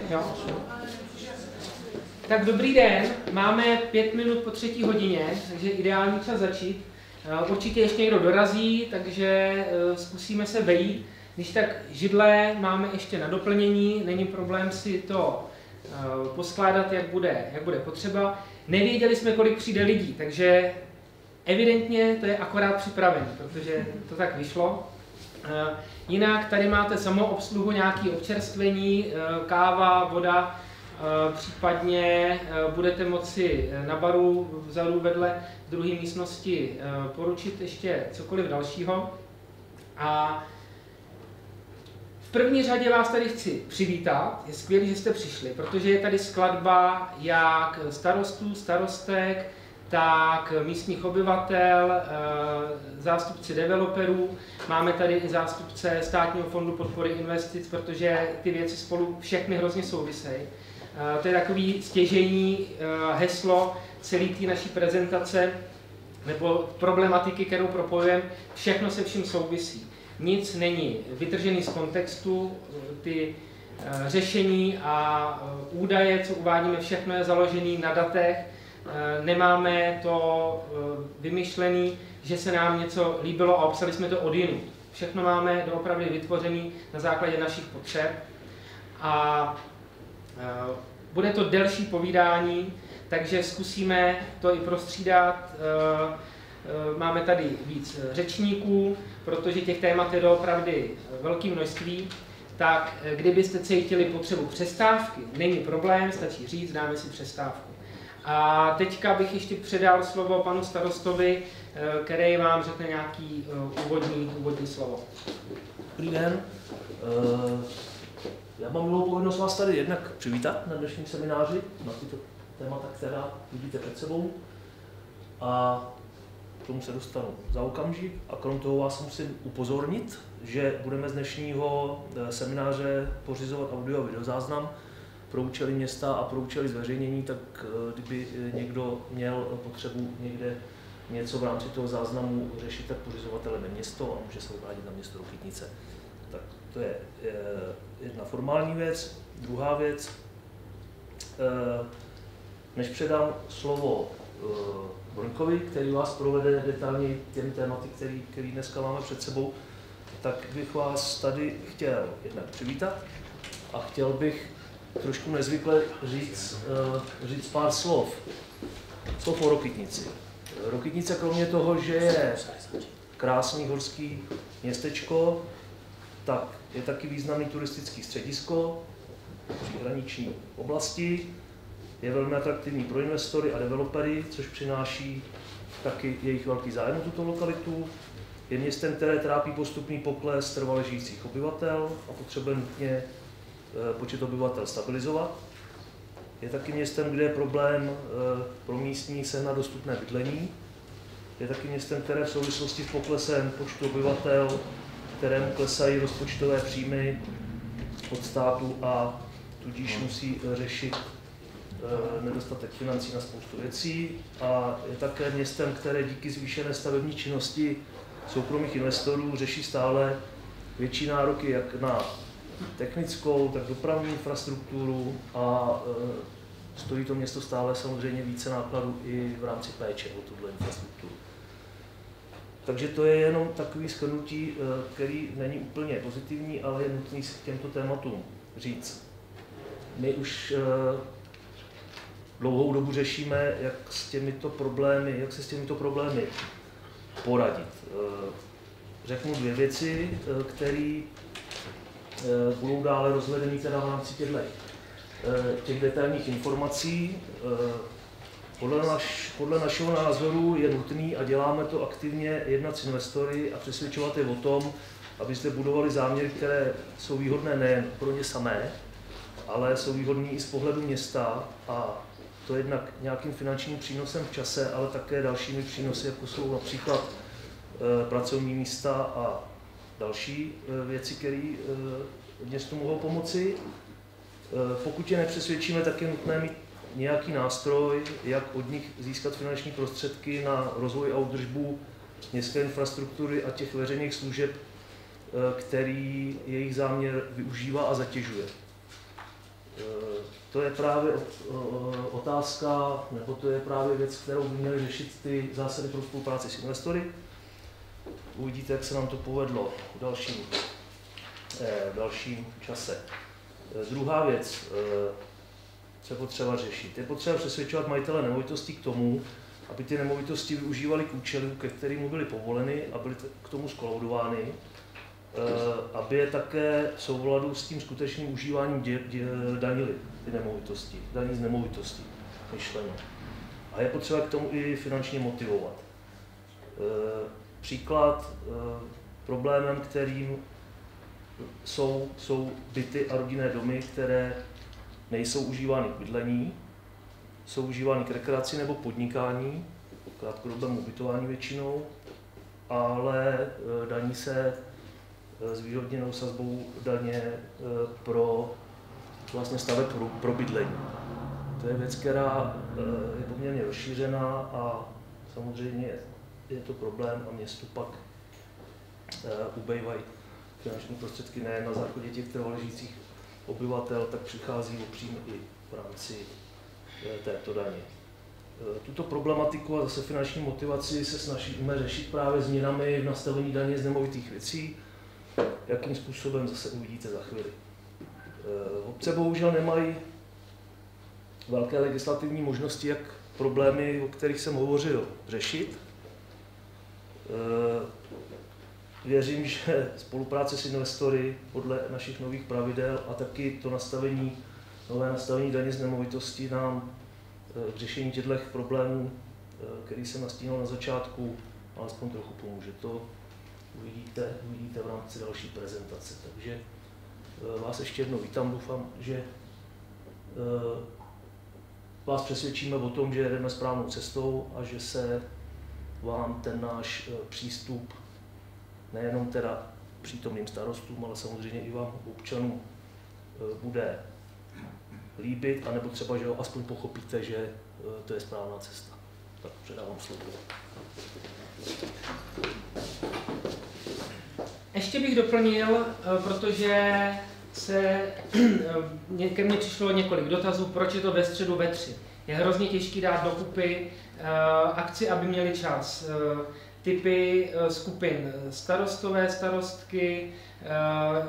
Jo. Tak dobrý den, máme 5 minut po 3. hodině, takže ideální čas začít. Určitě ještě někdo dorazí, takže zkusíme se vejít. Když tak židle máme ještě na doplnění, není problém si to poskládat, jak bude potřeba. Nevěděli jsme, kolik přijde lidí, takže evidentně to je akorát připravený, protože to tak vyšlo. Jinak tady máte samoobsluhu, nějaké občerstvení, káva, voda, případně budete moci na baru vzadu vedle v druhé místnosti poručit ještě cokoliv dalšího. A v první řadě vás tady chci přivítat, je skvělé, že jste přišli, protože je tady skladba jak starostů, starostek, tak místních obyvatel, zástupci developerů, máme tady i zástupce Státního fondu podpory investic, protože ty věci spolu všechny hrozně souvisejí. To je takový stěžejní heslo celé té naší prezentace, nebo problematiky, kterou propojujeme, všechno se vším souvisí. Nic není vytržený z kontextu, ty řešení a údaje, co uvádíme, všechno je založené na datech, nemáme to vymyšlený, že se nám něco líbilo a obsali jsme to odjinud. Všechno máme doopravdy vytvořené na základě našich potřeb a bude to delší povídání, takže zkusíme to i prostřídat. Máme tady víc řečníků, protože těch témat je doopravdy velké množství. Tak kdybyste cítili potřebu přestávky, není problém, stačí říct, dáme si přestávku. A teďka bych ještě předal slovo panu starostovi, který vám řekne nějaký úvodní slovo. Dobrý den. Já mám milou povinnost vás tady jednak přivítat na dnešním semináři, na tyto témata, která vidíte před sebou. A k tomu se dostanu za okamžik. A krom toho vás musím upozornit, že budeme z dnešního semináře pořizovat audio a videozáznam pro účely města a pro účely zveřejnění, tak kdyby někdo měl potřebu někde něco v rámci toho záznamu řešit, tak pořizovatelem je město a může se obrátit na město Rokytnice. Tak to je jedna formální věc. Druhá věc, než předám slovo Broňkovi, který vás provede detailně těmi tématy, který dneska máme před sebou, tak bych vás tady chtěl jednak přivítat a chtěl bych trošku nezvykle říct pár slov o Rokytnici. Rokytnice kromě toho, že je krásný horský městečko, tak je taky významný turistický středisko v příhraniční oblasti, je velmi atraktivní pro investory a developery, což přináší taky jejich velký zájem o tuto lokalitu. Je městem, které trápí postupný pokles trvale žijících obyvatel a potřebuje nutně počet obyvatel stabilizovat. Je taky městem, kde je problém pro místní sehnat dostupné bydlení. Je taky městem, které v souvislosti s poklesem počtu obyvatel, kterému klesají rozpočtové příjmy od státu a tudíž musí řešit nedostatek financí na spoustu věcí. A je také městem, které díky zvýšené stavební činnosti soukromých investorů řeší stále větší nároky jak na technickou, tak dopravní infrastrukturu a stojí to město stále samozřejmě více nákladů i v rámci péče o tuto infrastrukturu. Takže to je jenom takový shrnutí, který není úplně pozitivní, ale je nutný si k těmto tématům říct. My už dlouhou dobu řešíme, jak se s těmito problémy poradit. Řeknu dvě věci, které budou dále rozvedeny teda v rámci těch detailních informací. Podle našeho názoru je nutný, a děláme to aktivně, jednat s investory a přesvědčovat je o tom, aby zde budovali záměry, které jsou výhodné nejen pro ně samé, ale jsou výhodné i z pohledu města, a to jednak nějakým finančním přínosem v čase, ale také dalšími přínosy, jako jsou například pracovní místa a další věci, které městu mohou pomoci. Pokud je nepřesvědčíme, tak je nutné mít nějaký nástroj, jak od nich získat finanční prostředky na rozvoj a údržbu městské infrastruktury a těch veřejných služeb, který jejich záměr využívá a zatěžuje. to je právě otázka, nebo to je právě věc, kterou by měly řešit ty zásady pro spolupráci s investory. Uvidíte, jak se nám to povedlo v dalším čase. Druhá věc, co je potřeba řešit. Je potřeba přesvědčovat majitele nemovitostí k tomu, aby ty nemovitosti využívali k účelu, ke kterému byly povoleny a byly k tomu zkolaudovány, aby je také v souladu s tím skutečným užíváním danily ty nemovitosti, daní z nemovitostí, myšleno. A je potřeba k tomu i finančně motivovat. Příklad problémem, kterým jsou byty a rodinné domy, které nejsou užívány k bydlení, jsou užívány k rekreaci nebo podnikání, krátkodobému ubytování většinou, ale daní se zvýhodněnou sazbou daně pro vlastně staveb pro bydlení. To je věc, která je poměrně rozšířená a samozřejmě je to problém a městu pak ubývají finanční prostředky nejen na základě těch trvaležících obyvatel, tak přichází o příjmy i v rámci této daně. Tuto problematiku a zase finanční motivaci se snažíme řešit právě změnami v nastavení daně z nemovitých věcí. Jakým způsobem zase uvidíte za chvíli. Obce bohužel nemají velké legislativní možnosti, jak problémy, o kterých jsem hovořil, řešit. Věřím, že spolupráce s investory podle našich nových pravidel a taky to nové nastavení daně z nemovitosti nám k řešení těchto problémů, který jsem nastínil na začátku, alespoň trochu pomůže. To uvidíte v rámci další prezentace. Takže vás ještě jednou vítám, doufám, že vás přesvědčíme o tom, že jedeme správnou cestou a že se vám ten náš přístup nejenom teda přítomným starostům, ale samozřejmě i vám, občanům, bude líbit, anebo třeba, že ho aspoň pochopíte, že to je správná cesta. Tak předávám slovo. Ještě bych doplnil, protože ke mně přišlo několik dotazů, proč je to ve středu ve 3. Je hrozně těžký dát dokupy akci, aby měli čas. Typy skupin starostové, starostky,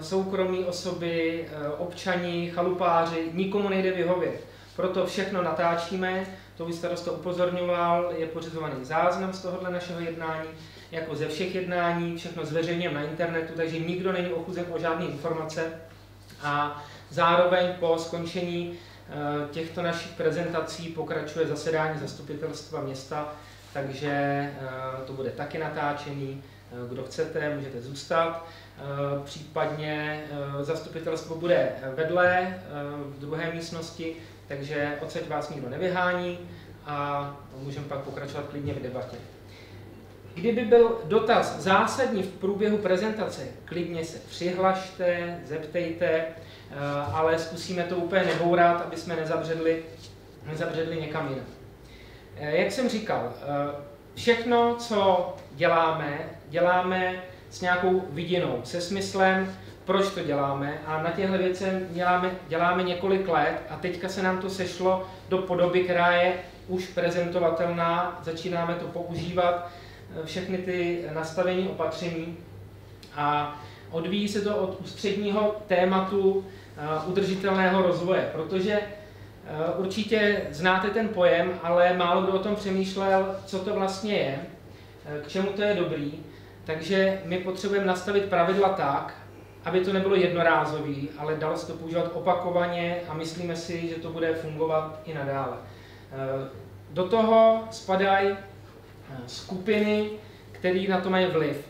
soukromí osoby, občani, chalupáři, nikomu nejde vyhovět. Proto všechno natáčíme, to by starosta upozorňoval, je pořizovaný záznam z tohohle našeho jednání, jako ze všech jednání, všechno zveřejněm na internetu, takže nikdo není ochuzen o žádné informace. A zároveň po skončení těchto našich prezentací pokračuje zasedání zastupitelstva města, takže to bude taky natáčený. Kdo chcete, můžete zůstat. Případně zastupitelstvo bude vedle v druhé místnosti, takže odsaď vás nikdo nevyhání a můžeme pak pokračovat klidně v debatě. Kdyby byl dotaz zásadní v průběhu prezentace, klidně se přihlašte, zeptejte, ale zkusíme to úplně nebourat, aby jsme nezabředli někam jinam. Jak jsem říkal, všechno, co děláme s nějakou vidinou, se smyslem, proč to děláme a na těchto věcech děláme několik let a teďka se nám to sešlo do podoby, která je už prezentovatelná, začínáme to používat, všechny ty nastavení opatření a odvíjí se to od ústředního tématu udržitelného rozvoje, protože určitě znáte ten pojem, ale málo kdo o tom přemýšlel, co to vlastně je, k čemu to je dobrý, takže my potřebujeme nastavit pravidla tak, aby to nebylo jednorázový, ale dalo se to používat opakovaně a myslíme si, že to bude fungovat i nadále. Do toho spadají skupiny, které na to mají vliv.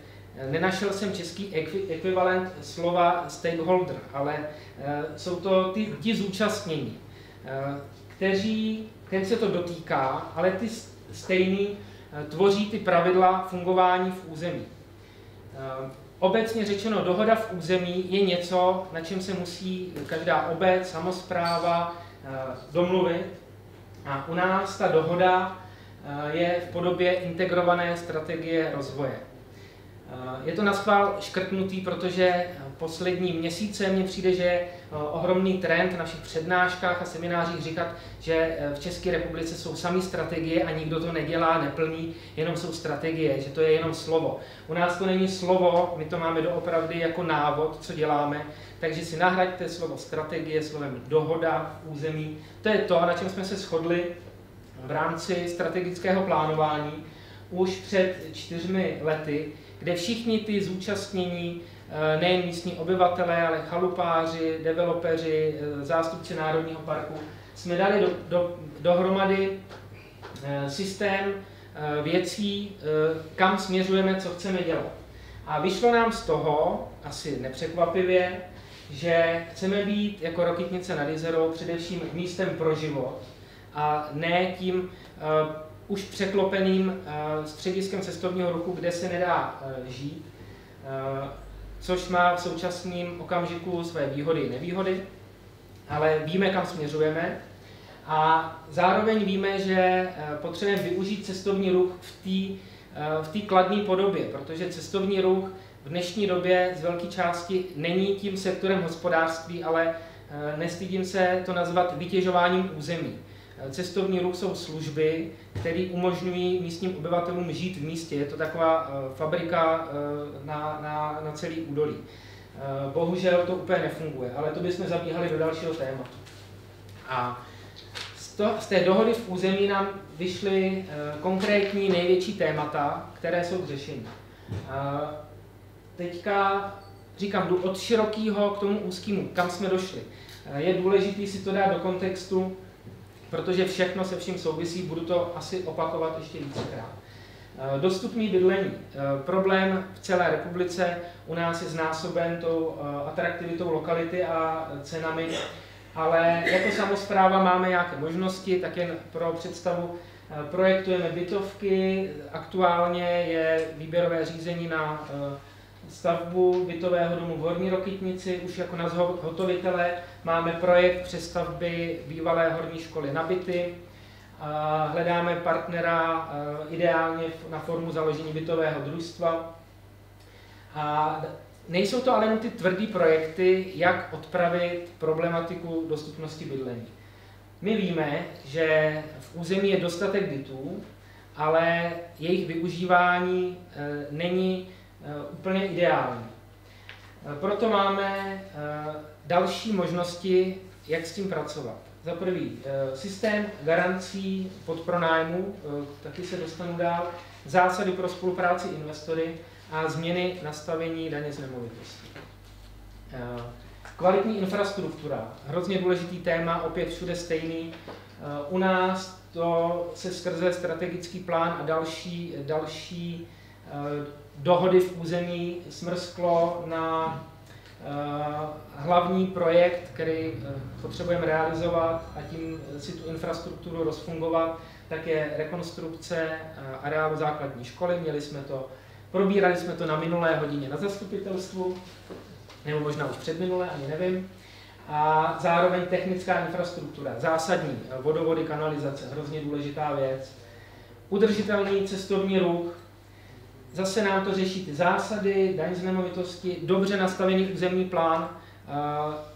Nenašel jsem český ekvivalent slova stakeholder, ale jsou to ti zúčastnění, kterým se to dotýká, ale ty stejný tvoří ty pravidla fungování v území. Obecně řečeno, dohoda v území je něco, na čem se musí každá obec, samospráva domluvit. A u nás ta dohoda je v podobě integrované strategie rozvoje. Je to naschvál škrtnutý, protože poslední měsíce mně přijde, že je ohromný trend v našich přednáškách a seminářích říkat, že v České republice jsou samé strategie a nikdo to nedělá, neplní, jenom jsou strategie, že to je jenom slovo. U nás to není slovo, my to máme doopravdy jako návod, co děláme, takže si nahraďte slovo strategie slovem dohoda v území. To je to, na čem jsme se shodli v rámci strategického plánování už před 4 lety, kde všichni ty zúčastnění, nejen místní obyvatelé, ale chalupáři, developeři, zástupci Národního parku, jsme dali dohromady systém věcí, kam směřujeme, co chceme dělat. A vyšlo nám z toho, asi nepřekvapivě, že chceme být jako Rokytnice nad Jizerou především místem pro život a ne tím už překlopeným střediskem cestovního ruchu, kde se nedá žít, což má v současném okamžiku své výhody i nevýhody, ale víme, kam směřujeme a zároveň víme, že potřebujeme využít cestovní ruch v té kladné podobě, protože cestovní ruch v dnešní době z velké části není tím sektorem hospodářství, ale nestydím se to nazvat vytěžováním území. Cestovní ruch jsou služby, které umožňují místním obyvatelům žít v místě. Je to taková fabrika na celý údolí. Bohužel to úplně nefunguje, ale to bychom zabíhali do dalšího tématu. A z té dohody v území nám vyšly konkrétní největší témata, které jsou k řešení. Teďka říkám, jdu od širokého k tomu úzkému, kam jsme došli. Je důležité si to dát do kontextu, protože všechno se vším souvisí, budu to asi opakovat ještě vícekrát. Dostupný bydlení. Problém v celé republice u nás je znásoben tou atraktivitou lokality a cenami, ale jako samospráva máme nějaké možnosti, tak jen pro představu projektujeme bytovky, aktuálně je výběrové řízení na stavbu bytového domu v Horní Rokytnici, už jako na zhotovitele máme projekt přestavby bývalé horní školy na byty, hledáme partnera ideálně na formu založení bytového družstva. A nejsou to ale jen ty tvrdý projekty, jak odpravit problematiku dostupnosti bydlení. My víme, že v území je dostatek bytů, ale jejich využívání není úplně ideální. Proto máme další možnosti, jak s tím pracovat. Za prvý, systém garancí podpronájmu, taky se dostanu dál, zásady pro spolupráci investory a změny nastavení daně z nemovitosti. Kvalitní infrastruktura, hrozně důležitý téma, opět všude stejný. U nás to se skrze strategický plán a další dohody v území smrsklo na hlavní projekt, který potřebujeme realizovat a tím si tu infrastrukturu rozfungovat, tak je rekonstrukce areálu základní školy. Probírali jsme to na minulé hodině na zastupitelstvu, nebo možná už předminulé, ani nevím. A zároveň technická infrastruktura, zásadní, vodovody, kanalizace, hrozně důležitá věc. Udržitelný cestovní ruch, zase nám to řeší ty zásady, daň z nemovitosti, dobře nastavený územní plán.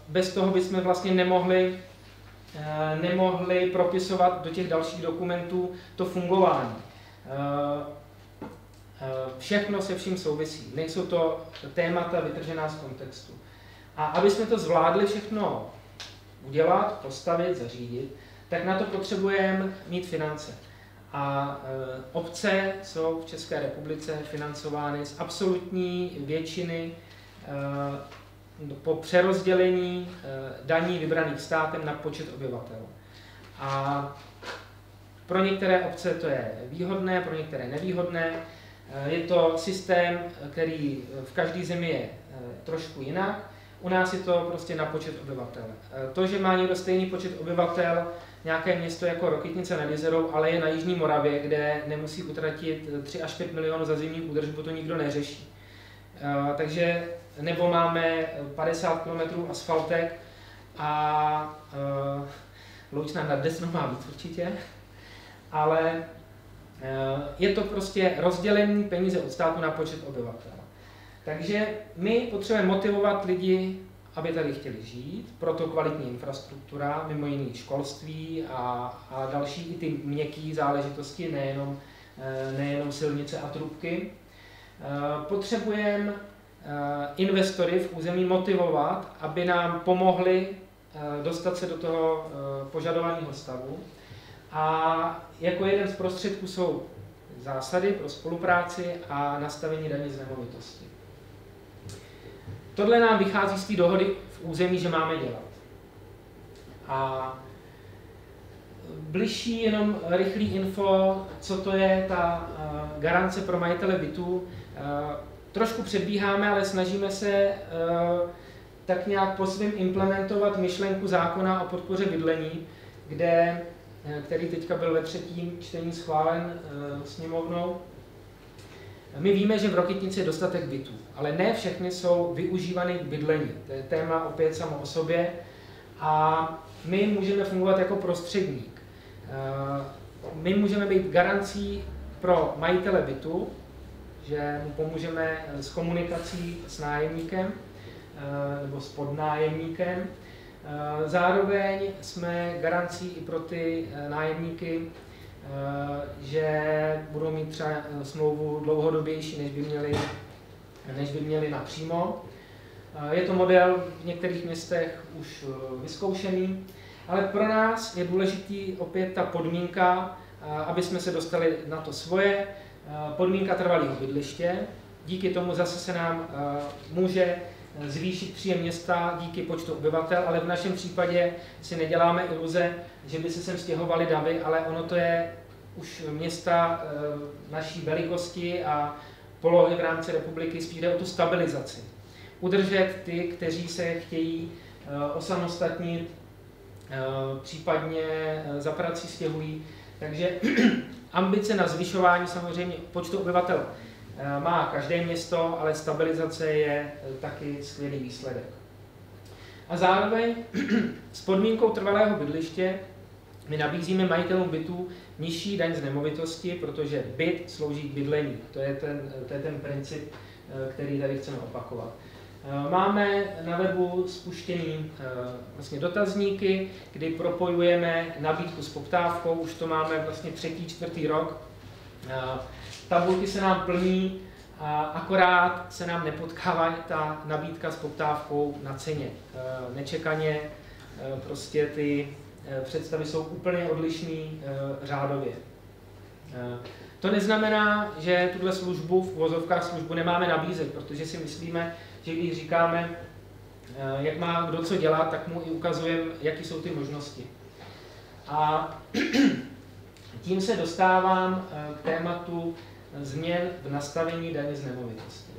Bez toho bychom vlastně nemohli propisovat do těch dalších dokumentů to fungování. Všechno se vším souvisí, nejsou to témata vytržená z kontextu. A aby jsme to zvládli všechno udělat, postavit, zařídit, tak na to potřebujeme mít finance. A obce jsou v České republice financovány z absolutní většiny po přerozdělení daní vybraných státem na počet obyvatel. A pro některé obce to je výhodné, pro některé nevýhodné. Je to systém, který v každé zemi je trošku jinak. U nás je to prostě na počet obyvatel. To, že má někdo stejný počet obyvatel, nějaké město jako Rokytnice nad Jizerou, ale je na Jižní Moravě, kde nemusí utratit 3 až 5 milionů za zimní údržbu, to nikdo neřeší. Takže nebo máme 50 km asfaltek a Loučná nad Desnou má víc určitě, ale je to prostě rozdělení peníze od státu na počet obyvatel. Takže my potřebujeme motivovat lidi, aby tady chtěli žít, proto kvalitní infrastruktura, mimo jiné školství a další i ty měkké záležitosti, nejenom silnice a trubky. Potřebujeme investory v území motivovat, aby nám pomohli dostat se do toho požadovaného stavu. A jako jeden z prostředků jsou zásady pro spolupráci a nastavení daně z nemovitosti. Tohle nám vychází z té dohody v území, že máme dělat. A bližší jenom rychlý info, co to je ta garance pro majitele bytů. Trošku předbíháme, ale snažíme se tak nějak po svým implementovat myšlenku zákona o podpoře bydlení, který teďka byl ve 3. čtení schválen sněmovnou. My víme, že v Rokytnici je dostatek bytů, ale ne všechny jsou využívány k bydlení. To je téma opět samo o sobě a my můžeme fungovat jako prostředník. My můžeme být garancí pro majitele bytu, že mu pomůžeme s komunikací s nájemníkem nebo s podnájemníkem. Zároveň jsme garancí i pro ty nájemníky, že budou mít třeba smlouvu dlouhodobější, než by měli napřímo. Je to model v některých městech už vyzkoušený, ale pro nás je důležitý opět ta podmínka, aby jsme se dostali na to svoje, podmínka trvalého bydliště. Díky tomu zase se nám může zvýšit příjem města díky počtu obyvatel, ale v našem případě si neděláme iluze, že by se sem stěhovali davy, ale ono to je už města naší velikosti a polohy v rámci republiky, spíš jde o tu stabilizaci. Udržet ty, kteří se chtějí osamostatnit, případně za prací stěhují. Takže ambice na zvyšování samozřejmě počtu obyvatel má každé město, ale stabilizace je taky skvělý výsledek. A zároveň s podmínkou trvalého bydliště my nabízíme majitelům bytů nižší daň z nemovitosti, protože byt slouží k bydlení. To je ten princip, který tady chceme opakovat. Máme na webu spuštěný vlastně dotazníky, kdy propojujeme nabídku s poptávkou, už to máme vlastně 3., 4. rok. Tabulky se nám plní, akorát se nám nepotkává ta nabídka s poptávkou na ceně. Nečekaně prostě ty představy jsou úplně odlišný řádově. To neznamená, že tuhle službu, v uvozovkách službu nemáme nabízet, protože si myslíme, že když říkáme, jak má kdo co dělat, tak mu i ukazujeme, jaké jsou ty možnosti. A tím se dostávám k tématu změn v nastavení daně z nemovitosti.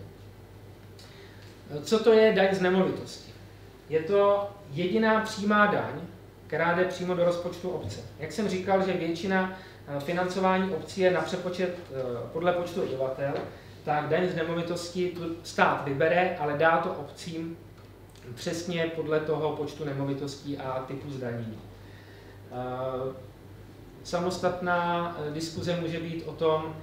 Co to je daň z nemovitosti? Je to jediná přímá daň, která jde přímo do rozpočtu obce. Jak jsem říkal, že většina financování obcí je na přepočet podle počtu obyvatel, tak daň z nemovitosti tu stát vybere, ale dá to obcím přesně podle toho počtu nemovitostí a typu zdanění. Samostatná diskuze může být o tom,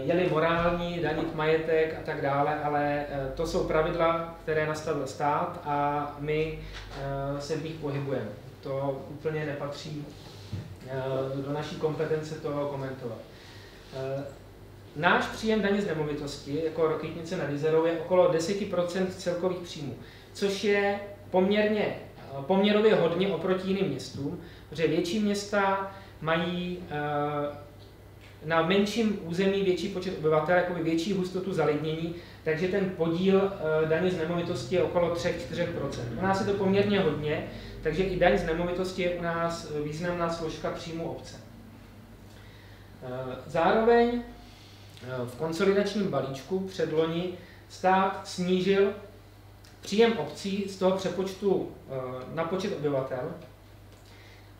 je-li morální danit majetek a tak dále, ale to jsou pravidla, které nastavil stát a my se v nich pohybujeme. To úplně nepatří do naší kompetence toho komentovat. Náš příjem daně z nemovitosti, jako Rokytnice nad Jizerou, je okolo 10% celkových příjmů, což je poměrově hodně oproti jiným městům, protože větší města mají na menším území větší počet obyvatel, jakoby větší hustotu zalidnění, takže ten podíl daně z nemovitosti je okolo 3–4%. U nás je to poměrně hodně, takže i daň z nemovitosti je u nás významná složka příjmu obce. Zároveň v konsolidačním balíčku předloni stát snížil příjem obcí z toho přepočtu na počet obyvatel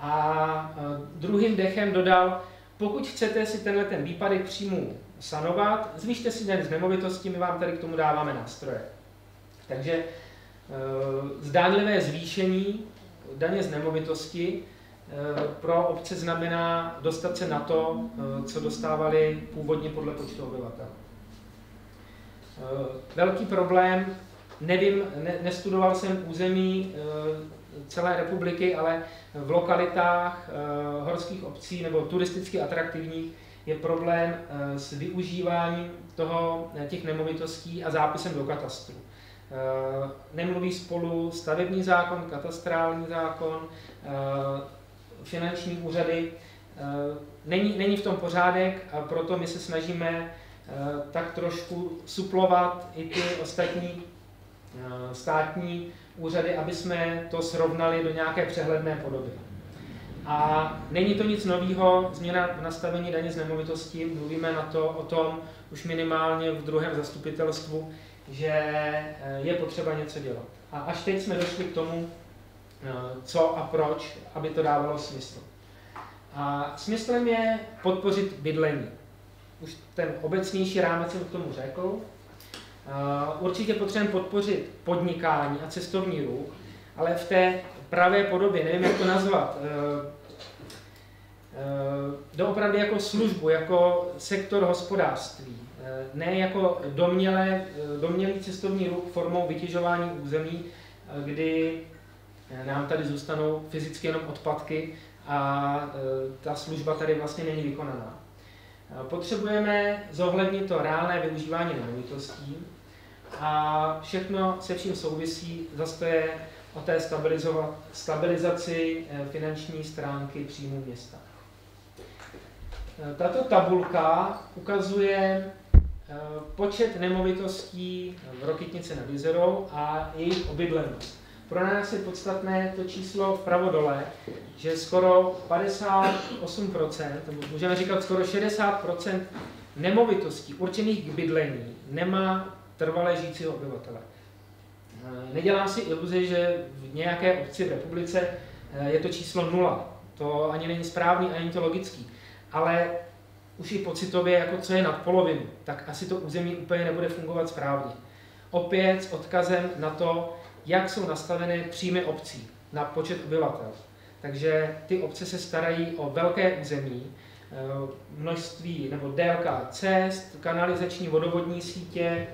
a druhým dechem dodal, pokud chcete si tenhle výpadek příjmů sanovat, zvýšte si daň z nemovitosti, my vám tady k tomu dáváme nástroje. Takže zdánlivé zvýšení daně z nemovitosti pro obce znamená dostat se na to, co dostávali původně podle počtu obyvatel. Velký problém, nevím, nestudoval jsem území celé republiky, ale v lokalitách horských obcí nebo turisticky atraktivních je problém s využíváním těch nemovitostí a zápisem do katastru. Nemluví spolu stavební zákon, katastrální zákon, finanční úřady. Není v tom pořádek a proto my se snažíme tak trošku suplovat i ty ostatní státní úřady, aby jsme to srovnali do nějaké přehledné podoby. A není to nic nového, změna v nastavení daně z nemovitosti, mluvíme o tom už minimálně v druhém zastupitelstvu, že je potřeba něco dělat. A až teď jsme došli k tomu, co a proč, aby to dávalo smysl. A smyslem je podpořit bydlení. Už ten obecnější rámec jsem k tomu řekl. Určitě potřebujeme podpořit podnikání a cestovní ruch, ale v té pravé podobě, nevím, jak to nazvat, doopravdy jako službu, jako sektor hospodářství, ne jako domnělý cestovní ruch formou vytěžování území, kdy nám tady zůstanou fyzicky jenom odpadky a ta služba tady vlastně není vykonaná. Potřebujeme zohlednit to reálné využívání nemovitostí a všechno se vším souvisí, zase to je o té stabilizaci finanční stránky příjmů města. Tato tabulka ukazuje počet nemovitostí v Rokytnici nad Jizerou a jejich obydlenost. Pro nás je podstatné to číslo vpravo dole, že skoro 58%, můžeme říkat skoro 60% nemovitostí určených k bydlení nemá trvale žijícího obyvatele. Nedělám si iluzi, že v nějaké obci v republice je to číslo 0. To ani není správný, ani není to logický. Ale už i pocitově, jako co je nad polovinu, tak asi to území úplně nebude fungovat správně. Opět s odkazem na to, jak jsou nastavené příjmy obcí na počet obyvatel. Takže ty obce se starají o velké území, množství nebo délka cest, kanalizační vodovodní sítě,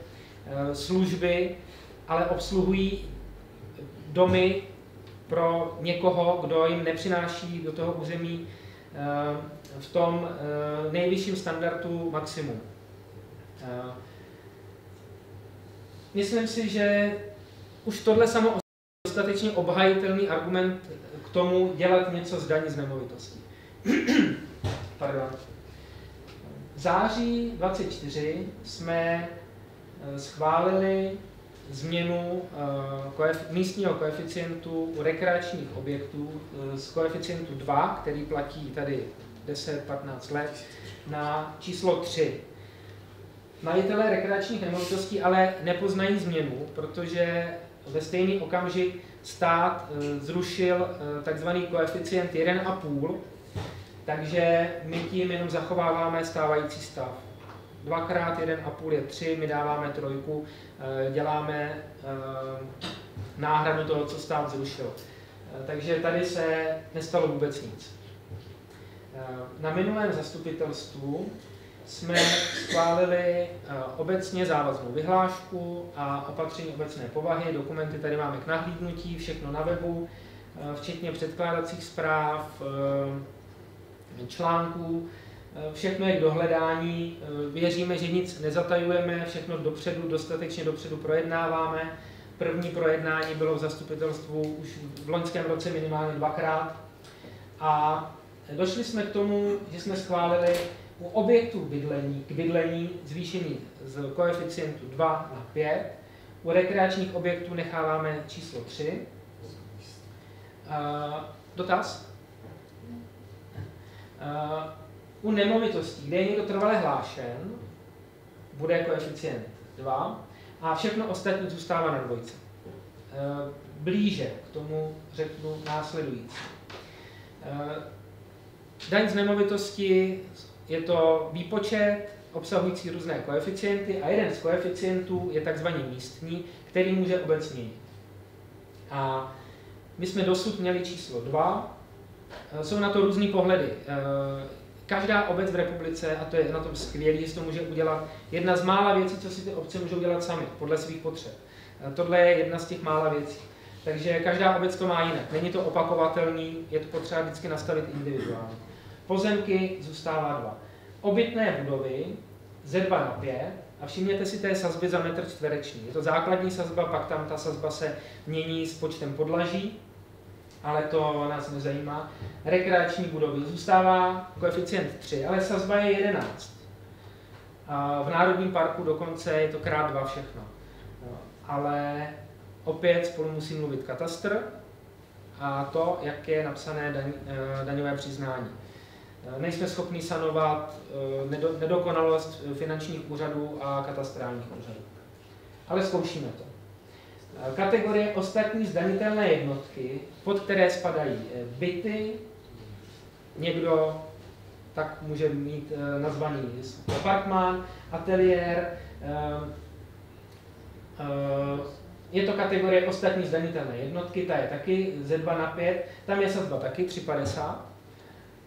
služby, ale obsluhují domy pro někoho, kdo jim nepřináší do toho území v tom nejvyšším standardu maximum. Myslím si, že už tohle samo je dostatečně obhajitelný argument k tomu dělat něco z daní z nemovitostí. Pardon. V září 2024 jsme schválili změnu místního koeficientu u rekreačních objektů z koeficientu 2, který platí tady 10-15 let, na číslo 3. Majitelé rekreačních nemovitostí ale nepoznají změnu, protože ve stejný okamžik stát zrušil takzvaný koeficient 1,5, takže my tím jenom zachováváme stávající stav. 2x1,5 je 3, my dáváme 3, děláme náhradu toho, co stát zrušil. Takže tady se nestalo vůbec nic. Na minulém zastupitelstvu jsme schválili obecně závaznou vyhlášku a opatření obecné povahy. Dokumenty tady máme k nahlídnutí, všechno na webu, včetně předkládacích zpráv, článků. Všechno je k dohledání. Věříme, že nic nezatajujeme, všechno dostatečně dopředu projednáváme. První projednání bylo v zastupitelstvu už v loňském roce minimálně 2krát. A došli jsme k tomu, že jsme schválili u objektů k bydlení zvýšení z koeficientu 2 na 5. U rekreačních objektů necháváme číslo 3. Dotaz? U nemovitostí, kde je někdo trvale hlášen, bude koeficient 2 a všechno ostatní zůstává na 2. Blíže k tomu řeknu následující. Daň z nemovitosti je to výpočet obsahující různé koeficienty a jeden z koeficientů je takzvaný místní, který může obec měnit. A my jsme dosud měli číslo 2, jsou na to různý pohledy. každá obec v republice, a to je na tom skvělé, že si to může udělat, jedna z mála věcí, co si ty obce můžou dělat sami, podle svých potřeb. Tohle je jedna z těch mála věcí. Takže každá obec to má jinak. Není to opakovatelný, je to potřeba vždycky nastavit individuálně. Pozemky zůstává 2. Obytné budovy ze 2 na 5 a všimněte si té sazby za metr čtvereční. Je to základní sazba, pak tam ta sazba se mění s počtem podlaží, ale to nás nezajímá. Rekreační budovy zůstává koeficient 3, ale sazba je 11. A v Národním parku dokonce je to krát 2 všechno. Ale opět spolu musí mluvit katastr a to, jak je napsané daňové přiznání. Nejsme schopni sanovat nedokonalost finančních úřadů a katastrálních úřadů. Ale zkoušíme to. Kategorie ostatní zdanitelné jednotky, pod které spadají byty, někdo tak může mít nazvaný apartmán, ateliér, je to kategorie ostatní zdanitelné jednotky, ta je taky ze 2 na 5, tam je sazba taky 3,50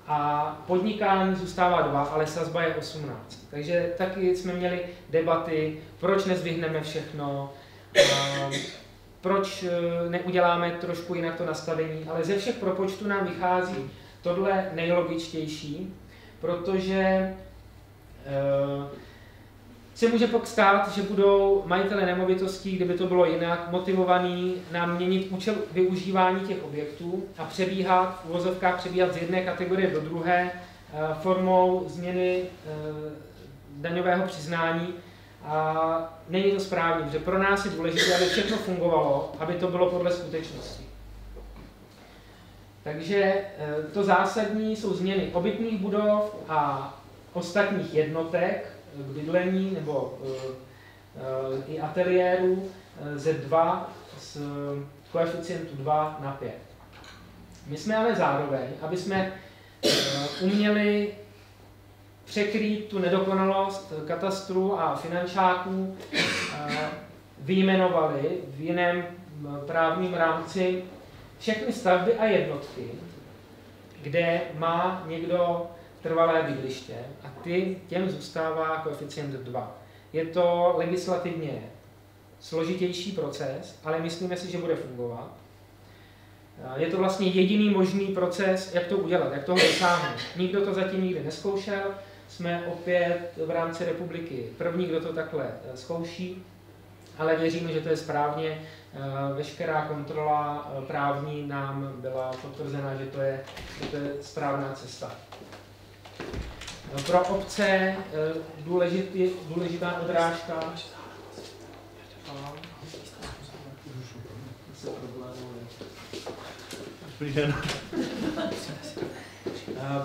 a podnikání zůstává 2, ale sazba je 18. Takže taky jsme měli debaty, proč nezdvihneme všechno, proč neuděláme trošku jinak to nastavení, ale ze všech propočtů nám vychází tohle nejlogičtější, protože se může pak stát, že budou majitele nemovitostí, kdyby to bylo jinak, motivovaní nám měnit účel využívání těch objektů a přebíhat, v uvozovkách přebíhat z jedné kategorie do druhé formou změny daňového přiznání. A není to správně, protože pro nás je důležité, aby všechno fungovalo, aby to bylo podle skutečnosti. Takže to zásadní jsou změny obytných budov a ostatních jednotek k bydlení nebo i ateliérů ze 2 z koeficientu 2 na 5. My jsme ale zároveň, aby jsme uměli překrýt tu nedokonalost katastru a finančáků, vyjmenovali v jiném právním rámci všechny stavby a jednotky, kde má někdo trvalé bydliště a těm zůstává koeficient 2. Je to legislativně složitější proces, ale myslíme si, že bude fungovat. Je to vlastně jediný možný proces, jak to udělat, jak toho dosáhnout. Nikdo to zatím nikdy nezkoušel, jsme opět v rámci republiky první, kdo to takhle zkouší, ale věříme, že to je správně. Veškerá kontrola právní nám byla potvrzena, že to je správná cesta. Pro obce důležitá odrážka.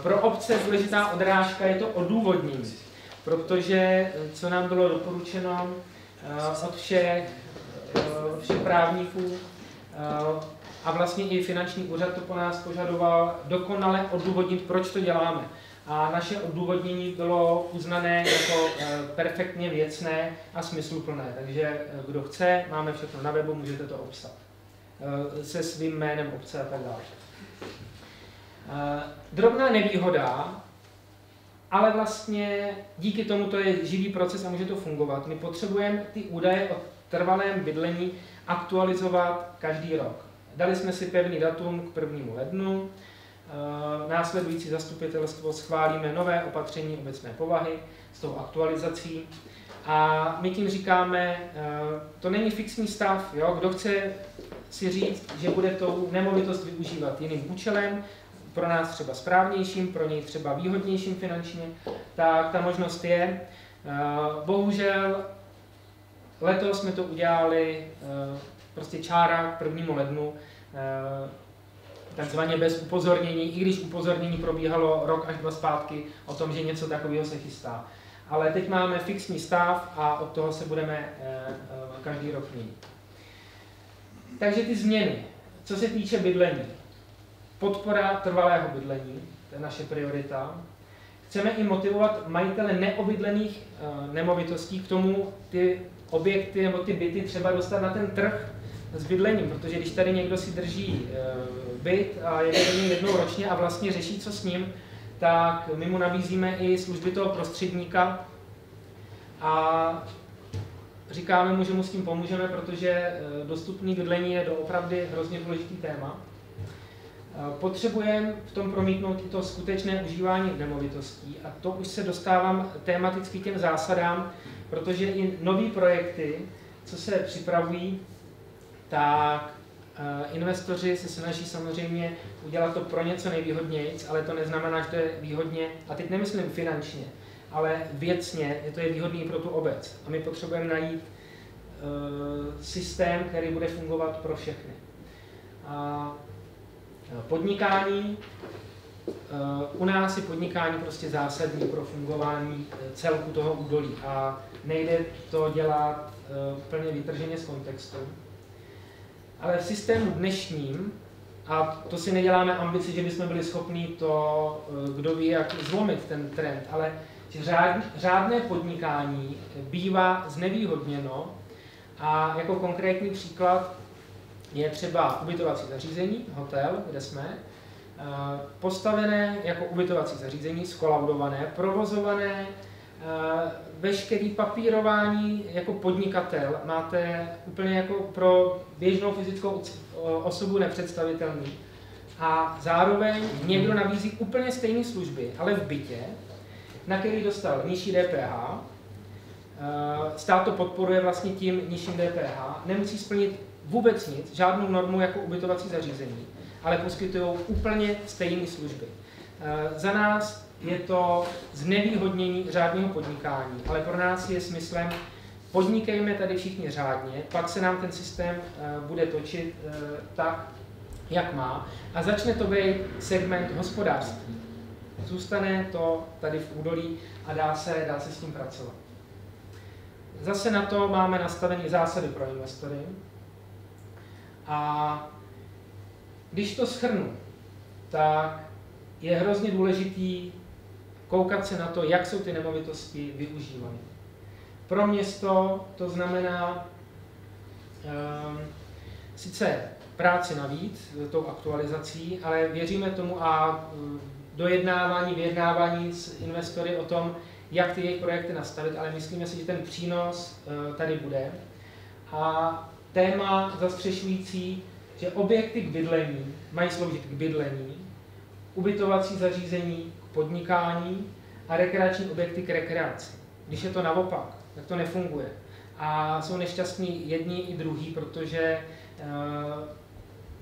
Pro obce důležitá odrážka je to odůvodnění, protože co nám bylo doporučeno od všech právníků a vlastně i finanční úřad to po nás požadoval dokonale odůvodnit, proč to děláme. A naše odůvodnění bylo uznané jako perfektně věcné a smysluplné. Takže kdo chce, máme všechno na webu, můžete to obsat. Se svým jménem obce a tak dále. Drobná nevýhoda, ale vlastně díky tomu to je živý proces a může to fungovat. My potřebujeme ty údaje o trvalém bydlení aktualizovat každý rok. Dali jsme si pevný datum k 1. lednu. Následující zastupitelstvo schválíme nové opatření obecné povahy s tou aktualizací. A my tím říkáme, to není fixní stav, jo? Kdo chce si říct, že bude tou nemovitost využívat jiným účelem, pro nás třeba správnějším, pro něj třeba výhodnějším finančně, tak ta možnost je. Bohužel letos jsme to udělali prostě čára k 1. lednu, takzvaně bez upozornění, i když upozornění probíhalo rok až 2 zpátky o tom, že něco takového se chystá. Ale teď máme fixní stav a od toho se budeme každý rok měnit. Takže ty změny, co se týče bydlení. Podpora trvalého bydlení, to je naše priorita. Chceme i motivovat majitele neobydlených nemovitostí k tomu ty objekty nebo ty byty třeba dostat na ten trh s bydlením, protože když tady někdo si drží byt a jede do něj jednou ročně a vlastně řeší, co s ním, tak my mu nabízíme i služby toho prostředníka a říkáme mu, že mu s tím pomůžeme, protože dostupné bydlení je doopravdy hrozně důležitý téma. Potřebujeme v tom promítnout i to skutečné užívání nemovitostí a to už se dostávám tematicky k těm zásadám, protože i nový projekty, co se připravují, tak investoři se snaží samozřejmě udělat to pro něco nejvýhodnějc, ale to neznamená, že to je výhodně, a teď nemyslím finančně, ale věcně to je výhodný pro tu obec. A my potřebujeme najít systém, který bude fungovat pro všechny. A podnikání, u nás je podnikání prostě zásadní pro fungování celku toho údolí a nejde to dělat úplně vytrženě z kontextu. Ale v systému dnešním, a to si neděláme ambici, že bychom byli schopni to, kdo ví, jak zlomit ten trend, ale že řádné podnikání bývá znevýhodněno a jako konkrétní příklad je třeba ubytovací zařízení, hotel, kde jsme, postavené jako ubytovací zařízení, skolaudované, provozované, veškerý papírování jako podnikatel máte úplně jako pro běžnou fyzickou osobu nepředstavitelný. A zároveň někdo nabízí úplně stejné služby, ale v bytě, na který dostal nižší DPH, stát to podporuje vlastně tím nižším DPH, nemusí splnit vůbec nic, žádnou normu jako ubytovací zařízení, ale poskytují úplně stejné služby. Za nás je to znevýhodnění řádného podnikání, ale pro nás je smyslem, podnikejme tady všichni řádně, pak se nám ten systém bude točit tak, jak má, a začne to být segment hospodářství. Zůstane to tady v údolí a dá se s tím pracovat. Zase na to máme nastavené zásady pro investory. A když to shrnu, tak je hrozně důležitý koukat se na to, jak jsou ty nemovitosti využívány. Pro město to znamená sice práci navíc, tou aktualizací, ale věříme tomu a vyjednávání s investory o tom, jak ty jejich projekty nastavit, ale myslíme si, že ten přínos tady bude. A téma zastřešující, že objekty k bydlení mají sloužit k bydlení, ubytovací zařízení k podnikání a rekreační objekty k rekreaci. Když je to naopak, tak to nefunguje. A jsou nešťastní jedni i druhý, protože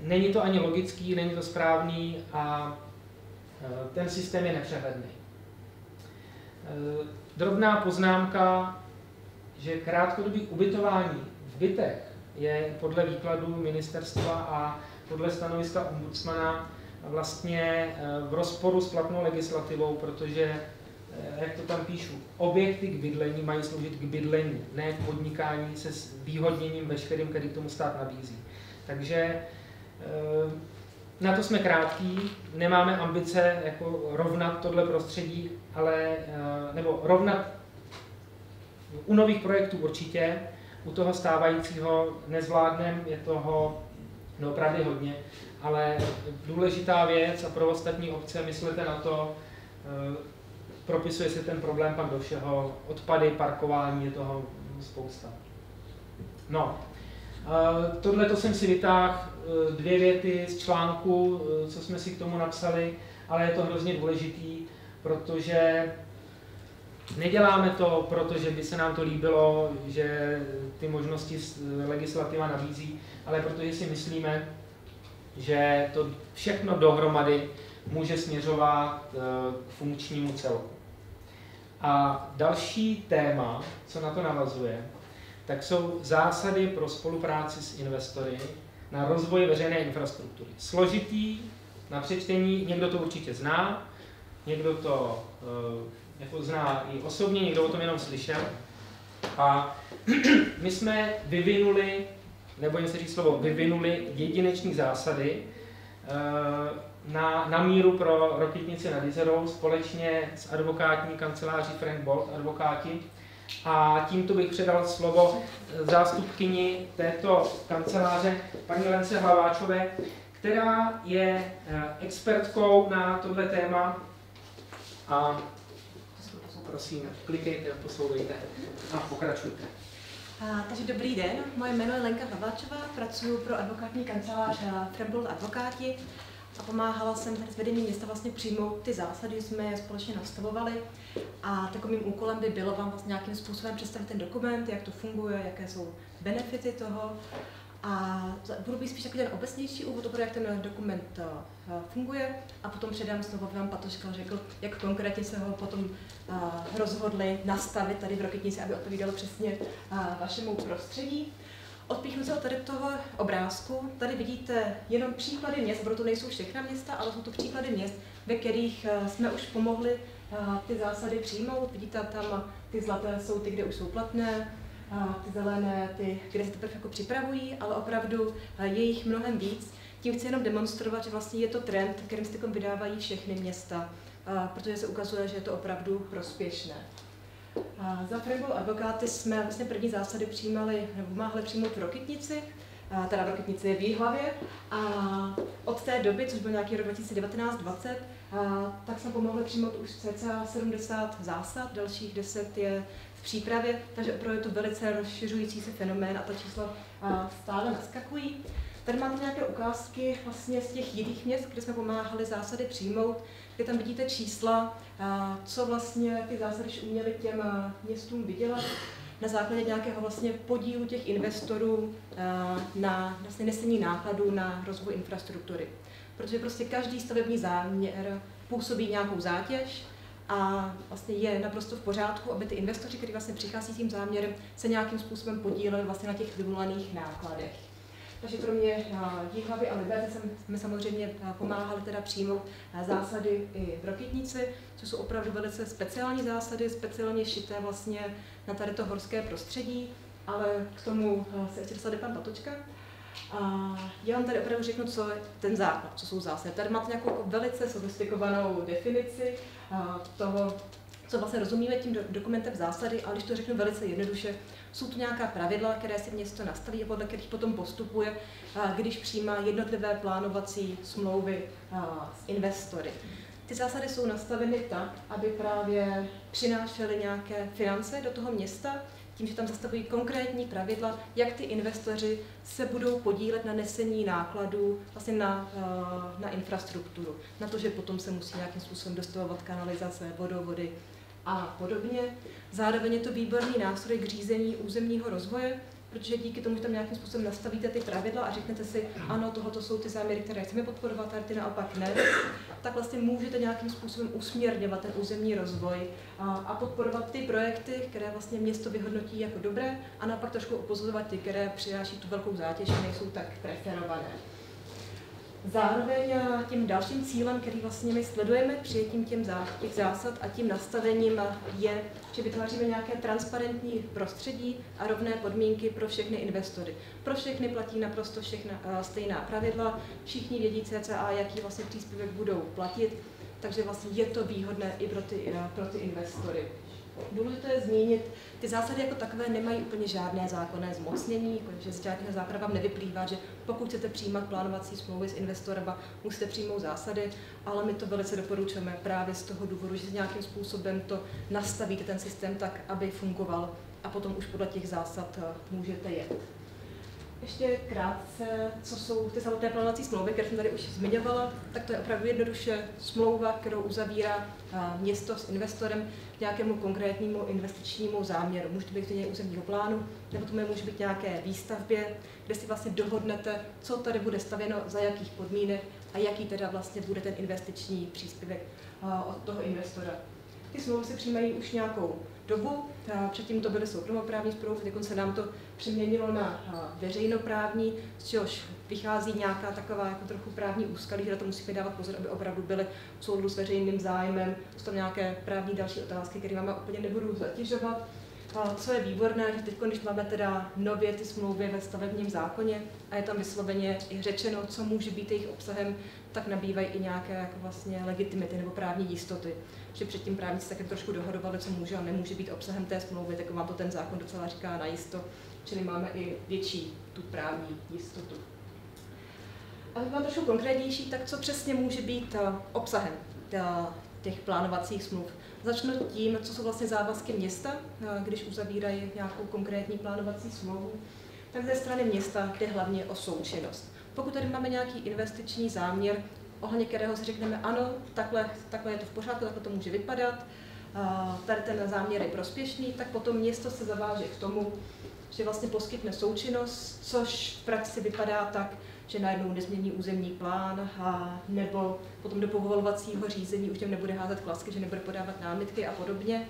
není to ani logický, není to správný a ten systém je nepřehledný. Drobná poznámka, že krátkodobý ubytování v bytech je podle výkladu ministerstva a podle stanoviska ombudsmana vlastně v rozporu s platnou legislativou, protože, jak to tam píšu, objekty k bydlení mají sloužit k bydlení, ne k podnikání se zvýhodněním veškerým, který k tomu stát nabízí. Takže na to jsme krátký, nemáme ambice jako rovnat tohle prostředí, nebo rovnat u nových projektů určitě, u toho stávajícího nezvládneme, je toho opravdu hodně, ale důležitá věc a pro ostatní obce, myslete na to, propisuje se ten problém pak do všeho, odpady, parkování, je toho spousta. No, tohle jsem si vytáhl 2 věty z článku, co jsme si k tomu napsali, ale je to hrozně důležitý, protože neděláme to, protože by se nám to líbilo, že ty možnosti legislativa nabízí, ale protože si myslíme, že to všechno dohromady může směřovat k funkčnímu celku. A další téma, co na to navazuje, tak jsou zásady pro spolupráci s investory na rozvoj veřejné infrastruktury. Složitý na přečtení, někdo to určitě zná, někdo to jako zná i osobně, někdo o tom jenom slyšel. A my jsme vyvinuli, nebojím se říct slovo, vyvinuli jedinečné zásady na míru pro Rokytnici nad Jizerou společně s advokátní kanceláří Frank Bold, advokáti. A tímto bych předal slovo zástupkyni této kanceláře, paní Lence Hlaváčové, která je expertkou na tohle téma A prosím, klikejte, poslouchejte a pokračujte. Takže dobrý den, moje jméno je Lenka Havláčová, pracuji pro advokátní kancelář Frembold Advokáti a pomáhala jsem s vedením města vlastně přijmout ty zásady, jsme je společně nastavovali a takovým úkolem by bylo vám vlastně nějakým způsobem představit ten dokument, jak to funguje, jaké jsou benefity toho. A budu být spíš takový ten obecnější úvod, jak ten dokument funguje a potom předám slovo, aby vám Patočka řekl, jak konkrétně se ho potom rozhodli nastavit tady v Rokytnici, aby odpovídalo přesně vašemu prostředí. Odpíchnu se od tady toho obrázku. Tady vidíte jenom příklady měst, protože to nejsou všechna města, ale jsou to příklady měst, ve kterých jsme už pomohli ty zásady přijmout. Vidíte tam, ty zlaté jsou ty, kde už jsou platné, ty zelené, ty, kde se teprve jako připravují, ale opravdu je jich mnohem víc. Tím chci jenom demonstrovat, že vlastně je to trend, kterým se vydávají všechny města, protože se ukazuje, že je to opravdu prospěšné. Za Frembold Advokáty jsme vlastně první zásady přijímali, nebo pomáhali přijmout v Rokytnici, teda v Rokytnici je v Jihlavě, a od té doby, což byl nějaký rok 2019-20, tak jsme pomohli přijmout už cca 70 zásad, dalších 10 je v přípravě, takže opravdu je to velice rozšiřující se fenomén a ta čísla stále naskakují. Tady máte nějaké ukázky vlastně z těch jiných měst, kde jsme pomáhali zásady přijmout, kde tam vidíte čísla, co vlastně ty zásady uměly těm městům vydělat na základě nějakého vlastně podílu těch investorů na vlastně nesení nákladů na rozvoj infrastruktury. Protože prostě každý stavební záměr působí nějakou zátěž a vlastně je naprosto v pořádku, aby ty investoři, kteří vlastně přichází s tím záměrem, se nějakým způsobem podíleli vlastně na těch vyvolaných nákladech. Takže kromě Jihlavy a Liberce jsme samozřejmě pomáhali teda přijmout zásady i v Rokytnici, což jsou opravdu velice speciální zásady, speciálně šité vlastně na tady to horské prostředí, ale k tomu se ještě dostane pan Patočka. Já vám tady opravdu řeknu, co je ten základ, co jsou zásady. Tady máte nějakou velice sofistikovanou definici toho, co vlastně rozumíme tím dokumentem zásady, ale když to řeknu velice jednoduše, jsou to nějaká pravidla, které si město nastaví a podle kterých potom postupuje, když přijímá jednotlivé plánovací smlouvy s investory. Ty zásady jsou nastaveny tak, aby právě přinášely nějaké finance do toho města, tím, že tam zastavují konkrétní pravidla, jak ty investoři se budou podílet na nesení nákladů vlastně na infrastrukturu, na to, že potom se musí nějakým způsobem dostavovat kanalizace, vodovody a podobně. Zároveň je to výborný nástroj k řízení územního rozvoje, protože díky tomu, že tam nějakým způsobem nastavíte ty pravidla a řeknete si, ano, tohoto jsou ty záměry, které chceme podporovat, a ty naopak ne, tak vlastně můžete nějakým způsobem usměrňovat ten územní rozvoj a podporovat ty projekty, které vlastně město vyhodnotí jako dobré, a naopak trošku opozorovat ty, které přináší tu velkou zátěž a nejsou tak preferované. Zároveň tím dalším cílem, který vlastně my sledujeme přijetím těch zásad a tím nastavením, je, že vytváříme nějaké transparentní prostředí a rovné podmínky pro všechny investory. Pro všechny platí naprosto všechna stejná pravidla, všichni vědí cca, jaký vlastně příspěvek budou platit, takže vlastně je to výhodné i pro ty investory. Důležité je zmínit, ty zásady jako takové nemají úplně žádné zákonné zmocnění, protože z žádného zákona vám nevyplývá, že pokud chcete přijímat plánovací smlouvy s investorem, musíte přijmout zásady, ale my to velice doporučujeme právě z toho důvodu, že nějakým způsobem to nastavíte ten systém tak, aby fungoval a potom už podle těch zásad můžete jet. Ještě krátce, co jsou ty samotné plánovací smlouvy, které jsem tady už zmiňovala, tak to je opravdu jednoduše smlouva, kterou uzavírá město s investorem k nějakému konkrétnímu investičnímu záměru. Může to být klidně územního plánu, nebo to může být nějaké výstavbě, kde si vlastně dohodnete, co tady bude stavěno, za jakých podmínek a jaký teda vlastně bude ten investiční příspěvek od toho investora. Ty smlouvy se přijímají už nějakou dobu, předtím to byly soukromoprávní smlouvy, teď se nám to přeměnilo na veřejnoprávní, z čehož vychází nějaká taková jako trochu právní úskalí, že na to musíme dávat pozor, aby opravdu byly v souladu s veřejným zájmem. Jsou tam nějaké právní další otázky, které vám úplně nebudu zatěžovat. Co je výborné, že teď, když máme teda nově ty smlouvy ve stavebním zákoně a je tam vysloveně i řečeno, co může být jejich obsahem, tak nabývají i nějaké jako vlastně legitimity nebo právní jistoty. Že předtím právníci také trošku dohadovali, co může a nemůže být obsahem té smlouvy, tak vám to ten zákon docela říká najisto, čili máme i větší tu právní jistotu. A mám trošku konkrétnější, tak co přesně může být obsahem těch plánovacích smluv. Začnu tím, co jsou vlastně závazky města, když uzavírají nějakou konkrétní plánovací smlouvu. Tak ze strany města jde hlavně o součinnost. Pokud tady máme nějaký investiční záměr, ohledně kterého si řekneme, ano, takhle je to v pořádku, takhle to může vypadat, tady ten záměr je prospěšný, tak potom město se zaváže k tomu, že vlastně poskytne součinnost, což v praxi vypadá tak, že najednou nezmění územní plán, nebo potom do povolovacího řízení už těm nebude házet klacky, že nebude podávat námitky a podobně.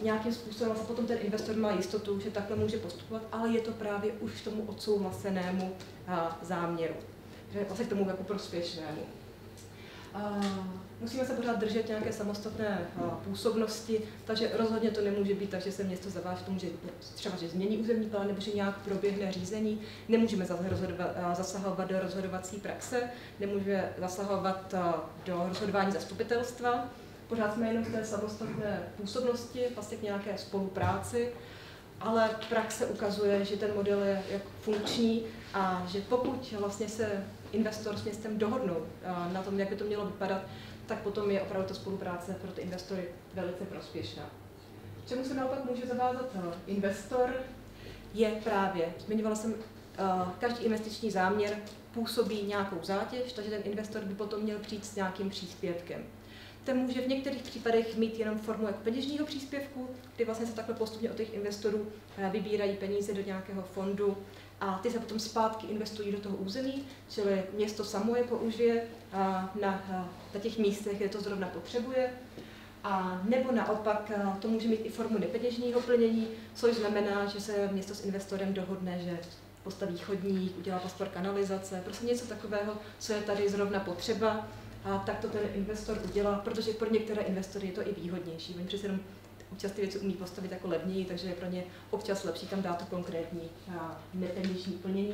Nějakým způsobem vlastně potom ten investor má jistotu, že takhle může postupovat, ale je to právě už tomu odsouhlasenému záměru, že vlastně k tomu jako prospěšnému. Musíme se pořád držet nějaké samostatné působnosti, takže rozhodně to nemůže být tak, že se město zaváže k tomu, že třeba že změní územní plán nebo že nějak proběhne řízení. Nemůžeme zasahovat do rozhodovací praxe, nemůžeme zasahovat do rozhodování zastupitelstva. Pořád jsme jenom v té samostatné působnosti, vlastně k nějaké spolupráci, ale praxe ukazuje, že ten model je funkční a že pokud vlastně se investor s městem dohodnou na tom, jak by to mělo vypadat, tak potom je opravdu ta spolupráce pro ty investory velice prospěšná. Čemu se naopak může zavázat investor, je právě, zmiňovala jsem, každý investiční záměr působí nějakou zátěž, takže ten investor by potom měl přijít s nějakým příspěvkem. Ten může v některých případech mít jenom formu jako peněžního příspěvku, kdy vlastně se takhle postupně od těch investorů vybírají peníze do nějakého fondu a ty se potom zpátky investují do toho území, čili město samo je použije na těch místech, kde to zrovna potřebuje. A nebo naopak to může mít i formu nepeněžního plnění, což znamená, že se město s investorem dohodne, že postaví chodník, udělá paspor kanalizace, prostě něco takového, co je tady zrovna potřeba. A tak to ten investor udělá, protože pro některé investory je to i výhodnější. Oni přece jenom občas ty věci umí postavit jako levněji, takže je pro ně občas lepší tam dát to konkrétní nepeněžní plnění.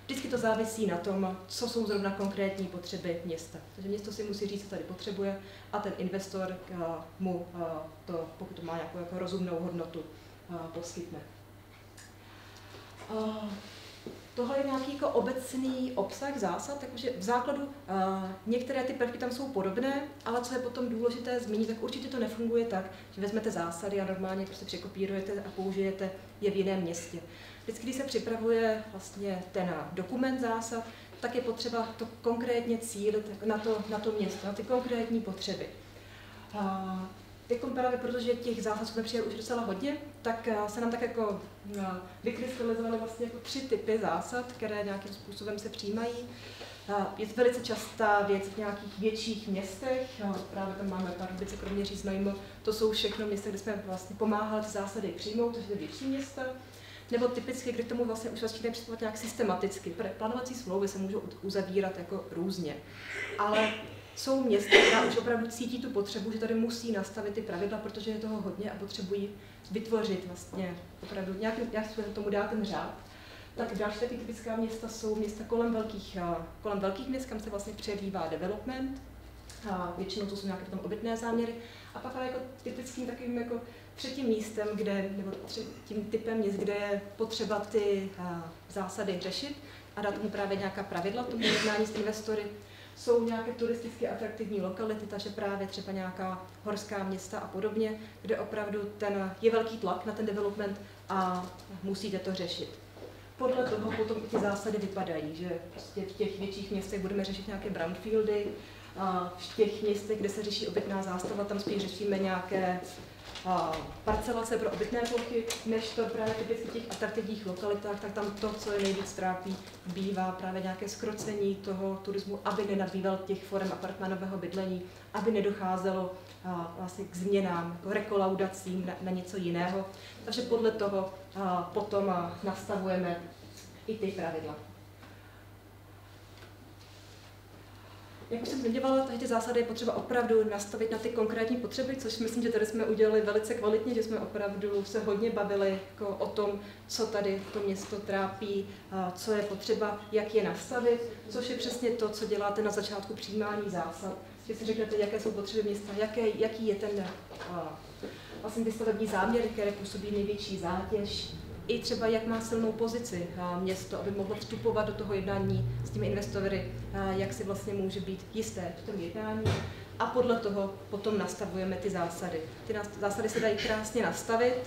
Vždycky to závisí na tom, co jsou zrovna konkrétní potřeby města. Takže město si musí říct, co tady potřebuje a ten investor mu to, pokud to má nějakou jako rozumnou hodnotu, poskytne. Tohle je nějaký jako obecný obsah zásad, takže v základu některé ty prvky tam jsou podobné, ale co je potom důležité zmínit, tak určitě to nefunguje tak, že vezmete zásady a normálně prostě překopírujete a použijete je v jiném městě. Vždycky, když se připravuje vlastně ten dokument zásad, tak je potřeba to konkrétně cílit na to město, na ty konkrétní potřeby. Právě protože těch zásad jsme přijali už docela hodně, tak se nám tak jako vykrystalizovaly vlastně jako 3 typy zásad, které nějakým způsobem se přijímají. Je to velice častá věc v nějakých větších městech, právě tam máme Pardubice, Kroměříž, Znojmo, to jsou všechno města, kde jsme vlastně pomáhali ty zásady přijmout, to je větší města. Nebo typicky, kde k tomu vlastně už začínají přistupovat nějak systematicky. Plánovací smlouvy se můžou uzavírat jako různě, ale jsou města, která už opravdu cítí tu potřebu, že tady musí nastavit ty pravidla, protože je toho hodně a potřebují vytvořit vlastně opravdu nějak tomu dát ten řád. Tak další taky typická města jsou města kolem velkých měst, kam se vlastně přelívá development. A většinou to jsou nějaké potom obytné záměry. A pak ale jako typickým takovým jako třetím místem, nebo tím typem měst, kde je potřeba ty zásady řešit a dát tomu právě nějaká pravidla tomu jednání s investory, jsou nějaké turisticky atraktivní lokality, takže právě třeba nějaká horská města a podobně, kde opravdu je velký tlak na ten development a musíte to řešit. Podle toho potom ty zásady vypadají, že prostě v těch větších městech budeme řešit nějaké brownfieldy, v těch městech, kde se řeší obytná zástava, tam spíš řešíme nějaké parcelace pro obytné plochy, než to právě typicky v těch atraktivních lokalitách, tak tam to, co je nejvíc trápí, bývá právě nějaké zkrocení toho turismu, aby nenabýval těch forem apartmanového bydlení, aby nedocházelo vlastně k změnám, k rekolaudacím na něco jiného. Takže podle toho potom nastavujeme i ty pravidla. Jak už jsem zmiňovala, ty zásady je potřeba opravdu nastavit na ty konkrétní potřeby, což myslím, že tady jsme udělali velice kvalitně, že jsme opravdu se hodně bavili jako o tom, co tady to město trápí, co je potřeba, jak je nastavit, což je přesně to, co děláte na začátku přijímání zásad. Že si řeknete, jaké jsou potřeby města, jaký je ten vlastně ty stavební záměry, které působí největší zátěž, i třeba jak má silnou pozici město, aby mohlo vstupovat do toho jednání s těmi investory, jak si vlastně může být jisté v tom jednání. a podle toho potom nastavujeme ty zásady. Ty zásady se dají krásně nastavit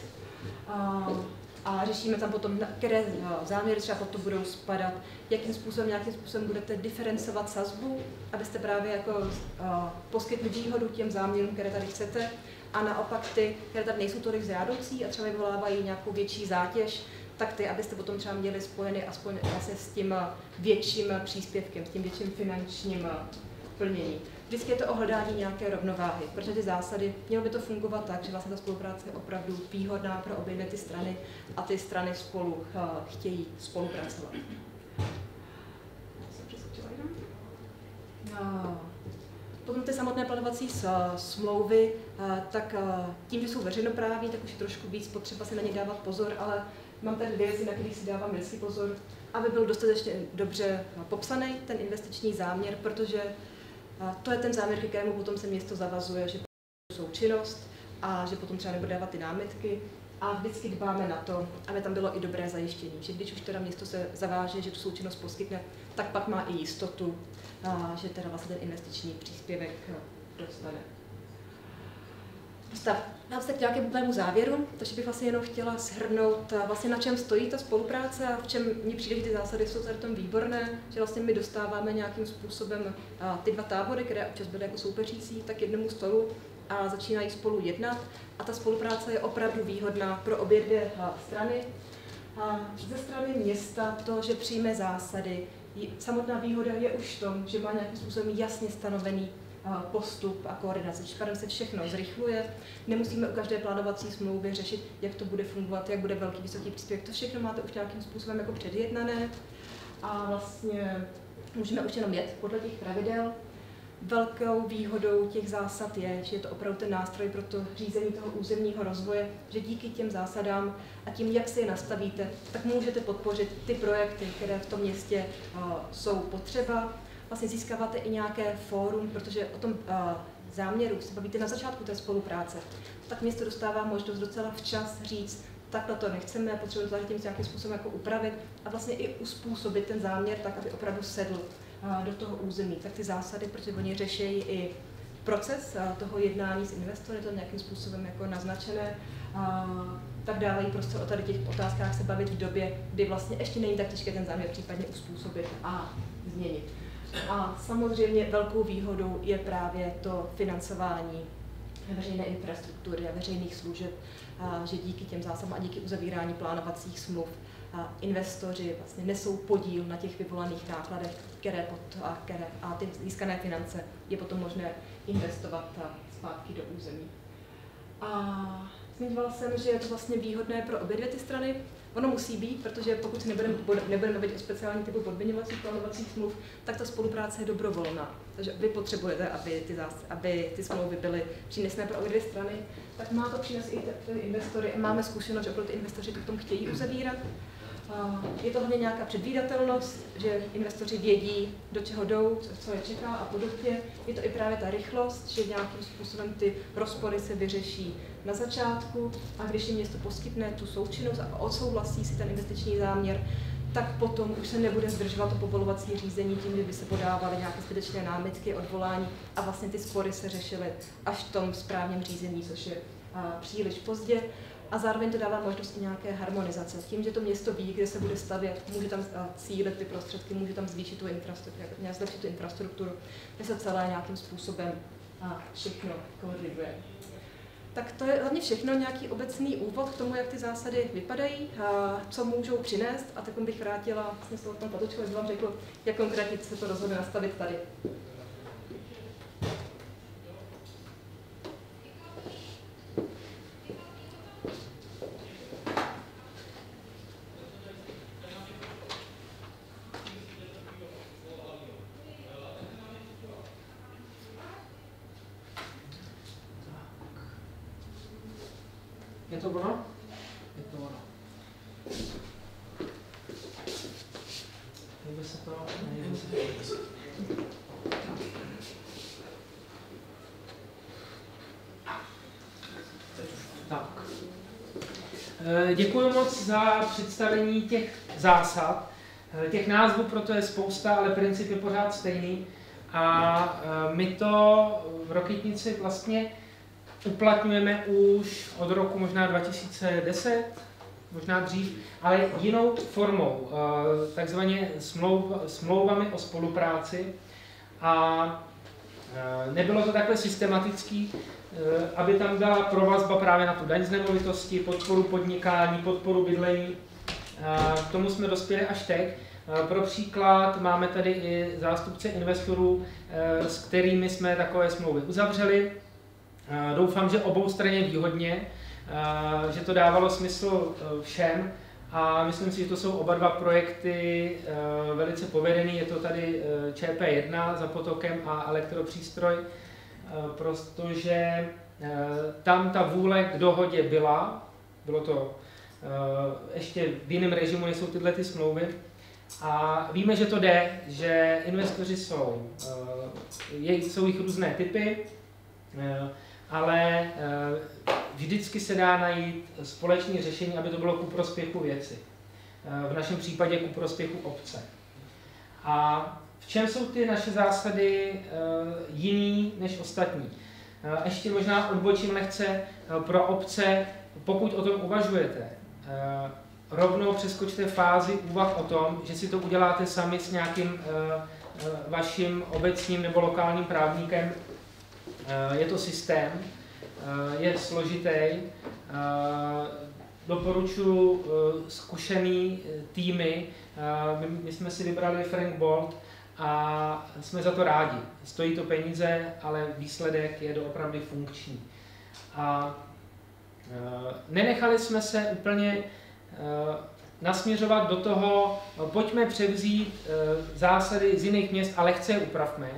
a řešíme tam potom, které záměry třeba potom budou spadat, jakým způsobem budete diferencovat sazbu, abyste právě jako poskytli výhodu těm záměrům, které tady chcete, a naopak ty, které tady nejsou tolik žádoucí a třeba vyvolávají nějakou větší zátěž, tak ty, abyste potom třeba měli spojeny aspoň vlastně s tím větším příspěvkem, s tím větším finančním plněním. Vždycky je to o hledání nějaké rovnováhy, protože ty zásady, mělo by to fungovat tak, že vlastně ta spolupráce je opravdu výhodná pro obě dvě ty strany a ty strany spolu chtějí spolupracovat. Potom ty samotné plánovací smlouvy, tak tím, že jsou veřejnoprávní, tak už je trošku víc potřeba si na ně dávat pozor, ale mám tady dvě věci, na které si dávám vždycky pozor, aby byl dostatečně dobře popsaný ten investiční záměr, protože to je ten záměr, ke kterému potom se město zavazuje, že součinnost a že potom třeba nebude dávat ty námitky. A vždycky dbáme na to, aby tam bylo i dobré zajištění, že když už teda město se zaváže, že tu součinnost poskytne, tak pak má i jistotu, že teda vlastně ten investiční příspěvek dostane. Dám se k nějakému závěru, takže bych vlastně jenom chtěla shrnout, vlastně na čem stojí ta spolupráce a v čem mně přijde, že ty zásady jsou tady tom výborné, že vlastně my dostáváme nějakým způsobem ty dva tábory, které občas byly jako soupeřící, tak k jednomu stolu a začínají spolu jednat a ta spolupráce je opravdu výhodná pro obě dvě strany. Ze strany města to, že přijme zásady, samotná výhoda je už v tom, že má nějakým způsobem jasně stanovený postup a koordinace. Tím se všechno zrychluje, nemusíme u každé plánovací smlouvy řešit, jak to bude fungovat, jak bude velký, vysoký příspěvek. To všechno máte už nějakým způsobem jako předjednané a vlastně můžeme už jenom jet podle těch pravidel. Velkou výhodou těch zásad je, že je to opravdu ten nástroj pro to řízení toho územního rozvoje, že díky těm zásadám a tím, jak si je nastavíte, tak můžete podpořit ty projekty, které v tom městě jsou potřeba. Vlastně získáváte i nějaké fórum, protože o tom záměru se bavíte na začátku té spolupráce, tak město dostává možnost docela včas říct, takhle to nechceme, potřebujeme to tím nějakým způsobem jako upravit a vlastně i uspůsobit ten záměr tak, aby opravdu sedl do toho území. Tak ty zásady, protože oni řeší i proces toho jednání s investory, to nějakým způsobem jako naznačené, tak dávají prostě o tady těch otázkách se bavit v době, kdy vlastně ještě není tak těžké ten záměr případně uspůsobit a změnit. A samozřejmě velkou výhodou je právě to financování veřejné infrastruktury a veřejných služeb, že díky těm zásadám a díky uzavírání plánovacích smluv investoři vlastně nesou podíl na těch vyvolaných nákladech, a ty získané finance je potom možné investovat zpátky do území. A zmiňovala jsem, že je to vlastně výhodné pro obě dvě ty strany. Ono musí být, protože pokud si nebudeme mluvit o speciální typu podmiňovacích plánovacích smluv, tak ta spolupráce je dobrovolná. Takže vy potřebujete, aby ty smlouvy byly přínosné pro obě dvě strany, tak má to přines i ty investory. Máme zkušenost, že opravdu ty investoři to v tom chtějí uzavírat. Je to hlavně nějaká předvídatelnost, že investoři vědí, do čeho jdou, co je čeká a podobně. Je to i právě ta rychlost, že nějakým způsobem ty rozpory se vyřeší na začátku a když jim město poskytne tu součinnost a odsouhlasí si ten investiční záměr, tak potom už se nebude zdržovat to povolovací řízení tím, že by se podávaly nějaké zbytečné námitky, odvolání a vlastně ty spory se řešily až v tom správním řízení, což je příliš pozdě. A zároveň to dává možnost i nějaké harmonizace. Tím, že to město ví, kde se bude stavět, může tam cílit ty prostředky, může tam zvýšit tu infrastrukturu, zlepšit tu infrastrukturu, kde se celé nějakým způsobem všechno koordinuje. Tak to je hlavně všechno, nějaký obecný úvod k tomu, jak ty zásady vypadají, co můžou přinést. A tak bych vrátila vlastně slovo tomu Patočkovi, aby vám řekl, jak konkrétně se to rozhodne nastavit tady. Je to ono? Je to ono. Nejde se to, nejde se to. Tak. Děkuji moc za představení těch zásad. Těch názvů proto je spousta, ale princip je pořád stejný. a my to v Rokytnici vlastně uplatňujeme už od roku možná 2010, možná dřív, ale jinou formou, takzvaně smlouvami o spolupráci. A nebylo to takhle systematický, aby tam byla provazba právě na tu daň z nemovitosti, podporu podnikání, podporu bydlení. K tomu jsme dospěli až teď. Pro příklad máme tady i zástupce investorů, s kterými jsme takové smlouvy uzavřeli. Doufám, že oboustranně výhodně, že to dávalo smysl všem a myslím si, že to jsou oba dva projekty velice povedený. Je to tady ČP1 za potokem a elektropřístroj, protože tam ta vůle k dohodě byla, bylo to ještě v jiném režimu, než jsou tyhle ty smlouvy. A víme, že to jde, že investoři jsou jich různé typy, ale vždycky se dá najít společné řešení, aby to bylo ku prospěchu věci. V našem případě ku prospěchu obce. A v čem jsou ty naše zásady jiný než ostatní? Ještě možná odbočím lehce pro obce, pokud o tom uvažujete. Rovnou přeskočte fázi úvah o tom, že si to uděláte sami s nějakým vaším obecním nebo lokálním právníkem. Je to systém, je složitý. Doporučuji zkušený týmy. My jsme si vybrali Frank Bolt a jsme za to rádi. Stojí to peníze, ale výsledek je doopravdy funkční. A nenechali jsme se úplně nasměřovat do toho, pojďme převzít zásady z jiných měst a lehce je upravme.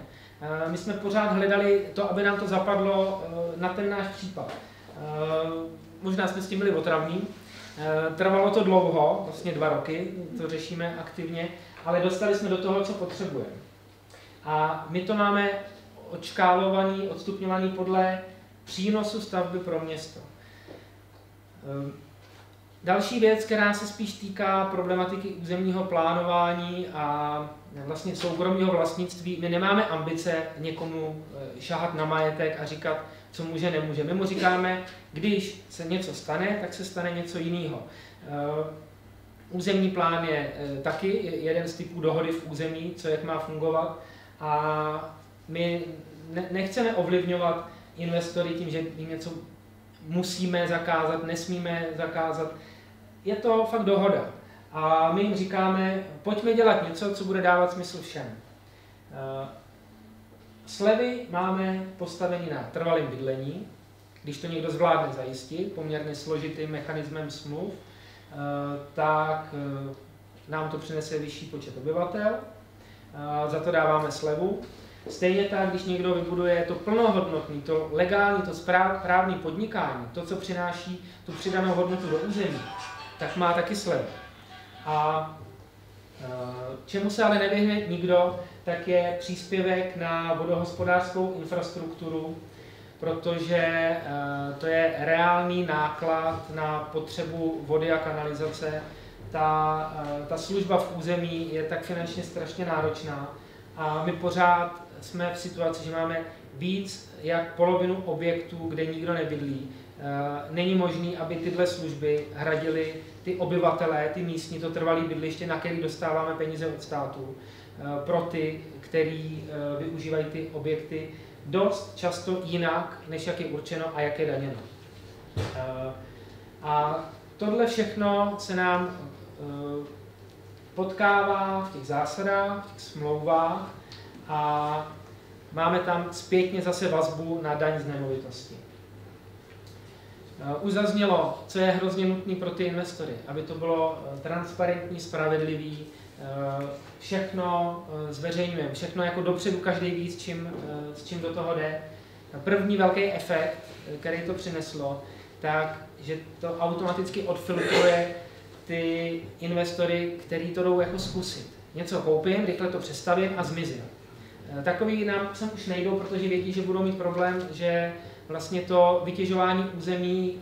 My jsme pořád hledali to, aby nám to zapadlo na ten náš případ. Možná jsme s tím byli otravní. Trvalo to dlouho, vlastně 2 roky, to řešíme aktivně, ale dostali jsme do toho, co potřebujeme. A my to máme odškálovaný, odstupňovaný podle přínosu stavby pro město. Další věc, která se spíš týká problematiky územního plánování a vlastně soukromého vlastnictví, my nemáme ambice někomu šahat na majetek a říkat, co může, nemůže. My mu říkáme, když se něco stane, tak se stane něco jiného. Územní plán je taky jeden z typů dohody v území, co jak má fungovat. A my nechceme ovlivňovat investory tím, že jim něco musíme zakázat, nesmíme zakázat. Je to fakt dohoda. A my jim říkáme, pojďme dělat něco, co bude dávat smysl všem. Slevy máme postavení na trvalém bydlení, když to někdo zvládne zajistit poměrně složitým mechanismem smluv, tak nám to přinese vyšší počet obyvatel, za to dáváme slevu. Stejně tak, když někdo vybuduje to plnohodnotný, to legální, to správné podnikání, to, co přináší tu přidanou hodnotu do území, tak má taky slevu. A čemu se ale nevyhne nikdo, tak je příspěvek na vodohospodářskou infrastrukturu, protože to je reálný náklad na potřebu vody a kanalizace. Ta služba v území je tak finančně strašně náročná a my pořád jsme v situaci, že máme víc jak polovinu objektů, kde nikdo nebydlí. Není možné, aby tyhle služby hradili ty obyvatelé, ty místní, to trvalé bydliště, na který dostáváme peníze od státu, pro ty, kteří využívají ty objekty dost často jinak, než jak je určeno a jak je daněno. A tohle všechno se nám potkává v těch zásadách, v těch smlouvách a máme tam zpětně zase vazbu na daň z nemovitosti. Už zaznělo, co je hrozně nutné pro ty investory, aby to bylo transparentní, spravedlivý, všechno zveřejňujeme, všechno jako dopředu každý ví, s čím do toho jde. První velký efekt, který to přineslo, tak, že to automaticky odfiltruje ty investory, kteří to jdou jako zkusit. Něco koupím, rychle to přestavím a zmizím. Takový nám sem už nejdou, protože vědí, že budou mít problém, že vlastně to vytěžování území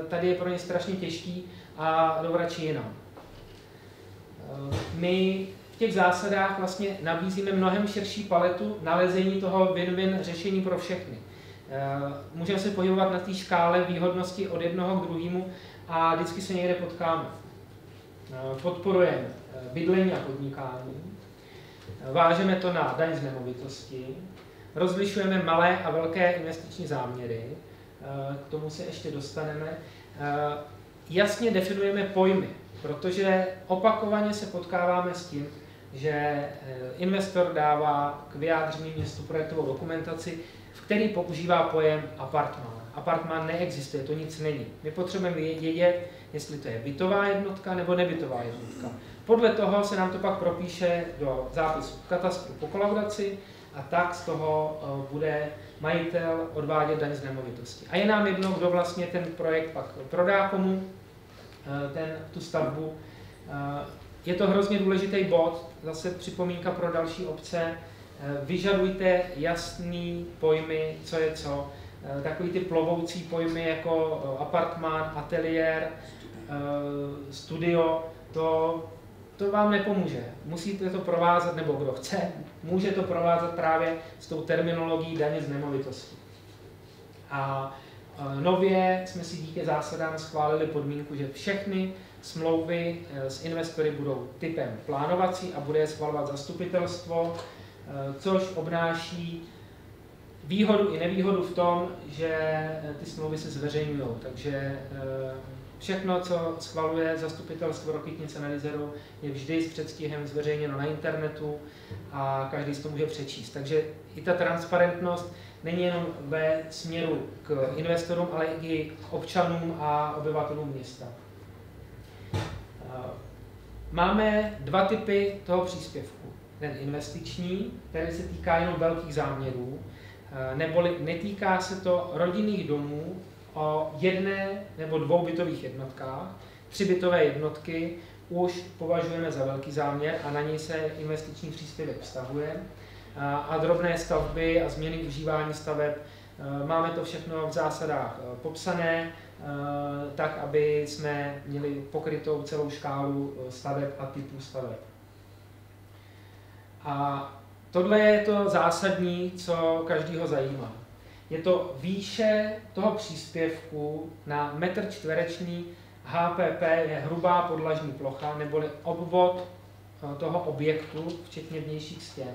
tady je pro ně strašně těžký a jdou radši jinam. My v těch zásadách vlastně nabízíme mnohem širší paletu nalezení toho win-win řešení pro všechny. Můžeme se pohybovat na té škále výhodnosti od jednoho k druhému a vždycky se někde potkáme. Podporujeme bydlení a podnikání, vážeme to na daň z nemovitosti, rozlišujeme malé a velké investiční záměry, k tomu se ještě dostaneme. Jasně definujeme pojmy, protože opakovaně se potkáváme s tím, že investor dává k vyjádření městu projektovou dokumentaci, v který používá pojem apartmán. Apartmán neexistuje, to nic není. My potřebujeme vědět, jestli to je bytová jednotka nebo nebytová jednotka. Podle toho se nám to pak propíše do zápisu katastru po kolaudaci a tak z toho bude majitel odvádět daň z nemovitosti. A je nám jedno, kdo vlastně ten projekt pak prodá komu, tu stavbu. Je to hrozně důležitý bod, zase připomínka pro další obce. Vyžadujte jasný pojmy, co je co. Takový ty plovoucí pojmy jako apartmán, ateliér, studio, to vám nepomůže. Musíte to provázat, nebo kdo chce, může to provázat právě s tou terminologií daně z nemovitosti. A nově jsme si díky zásadám schválili podmínku, že všechny smlouvy s investory budou typem plánovací a bude je schvalovat zastupitelstvo, což obnáší výhodu i nevýhodu v tom, že ty smlouvy se zveřejňují. Takže všechno, co schvaluje zastupitelstvo Rokytnice nad Jizerou, je vždy s předstihem zveřejněno na internetu a každý si to může přečíst. Takže i ta transparentnost není jenom ve směru k investorům, ale i k občanům a obyvatelům města. Máme dva typy toho příspěvku. Ten investiční, který se týká jenom velkých záměrů, neboli netýká se to rodinných domů o jedné nebo dvou bytových jednotkách. 3 bytové jednotky už považujeme za velký záměr a na něj se investiční příspěvek vztahuje. A drobné stavby a změny užívání staveb, máme to všechno v zásadách popsané, tak, aby jsme měli pokrytou celou škálu staveb a typů staveb. A tohle je to zásadní, co každýho zajímá. Je to výše toho příspěvku na metr čtvereční. HPP je hrubá podlažní plocha, neboli obvod toho objektu, včetně vnějších stěn.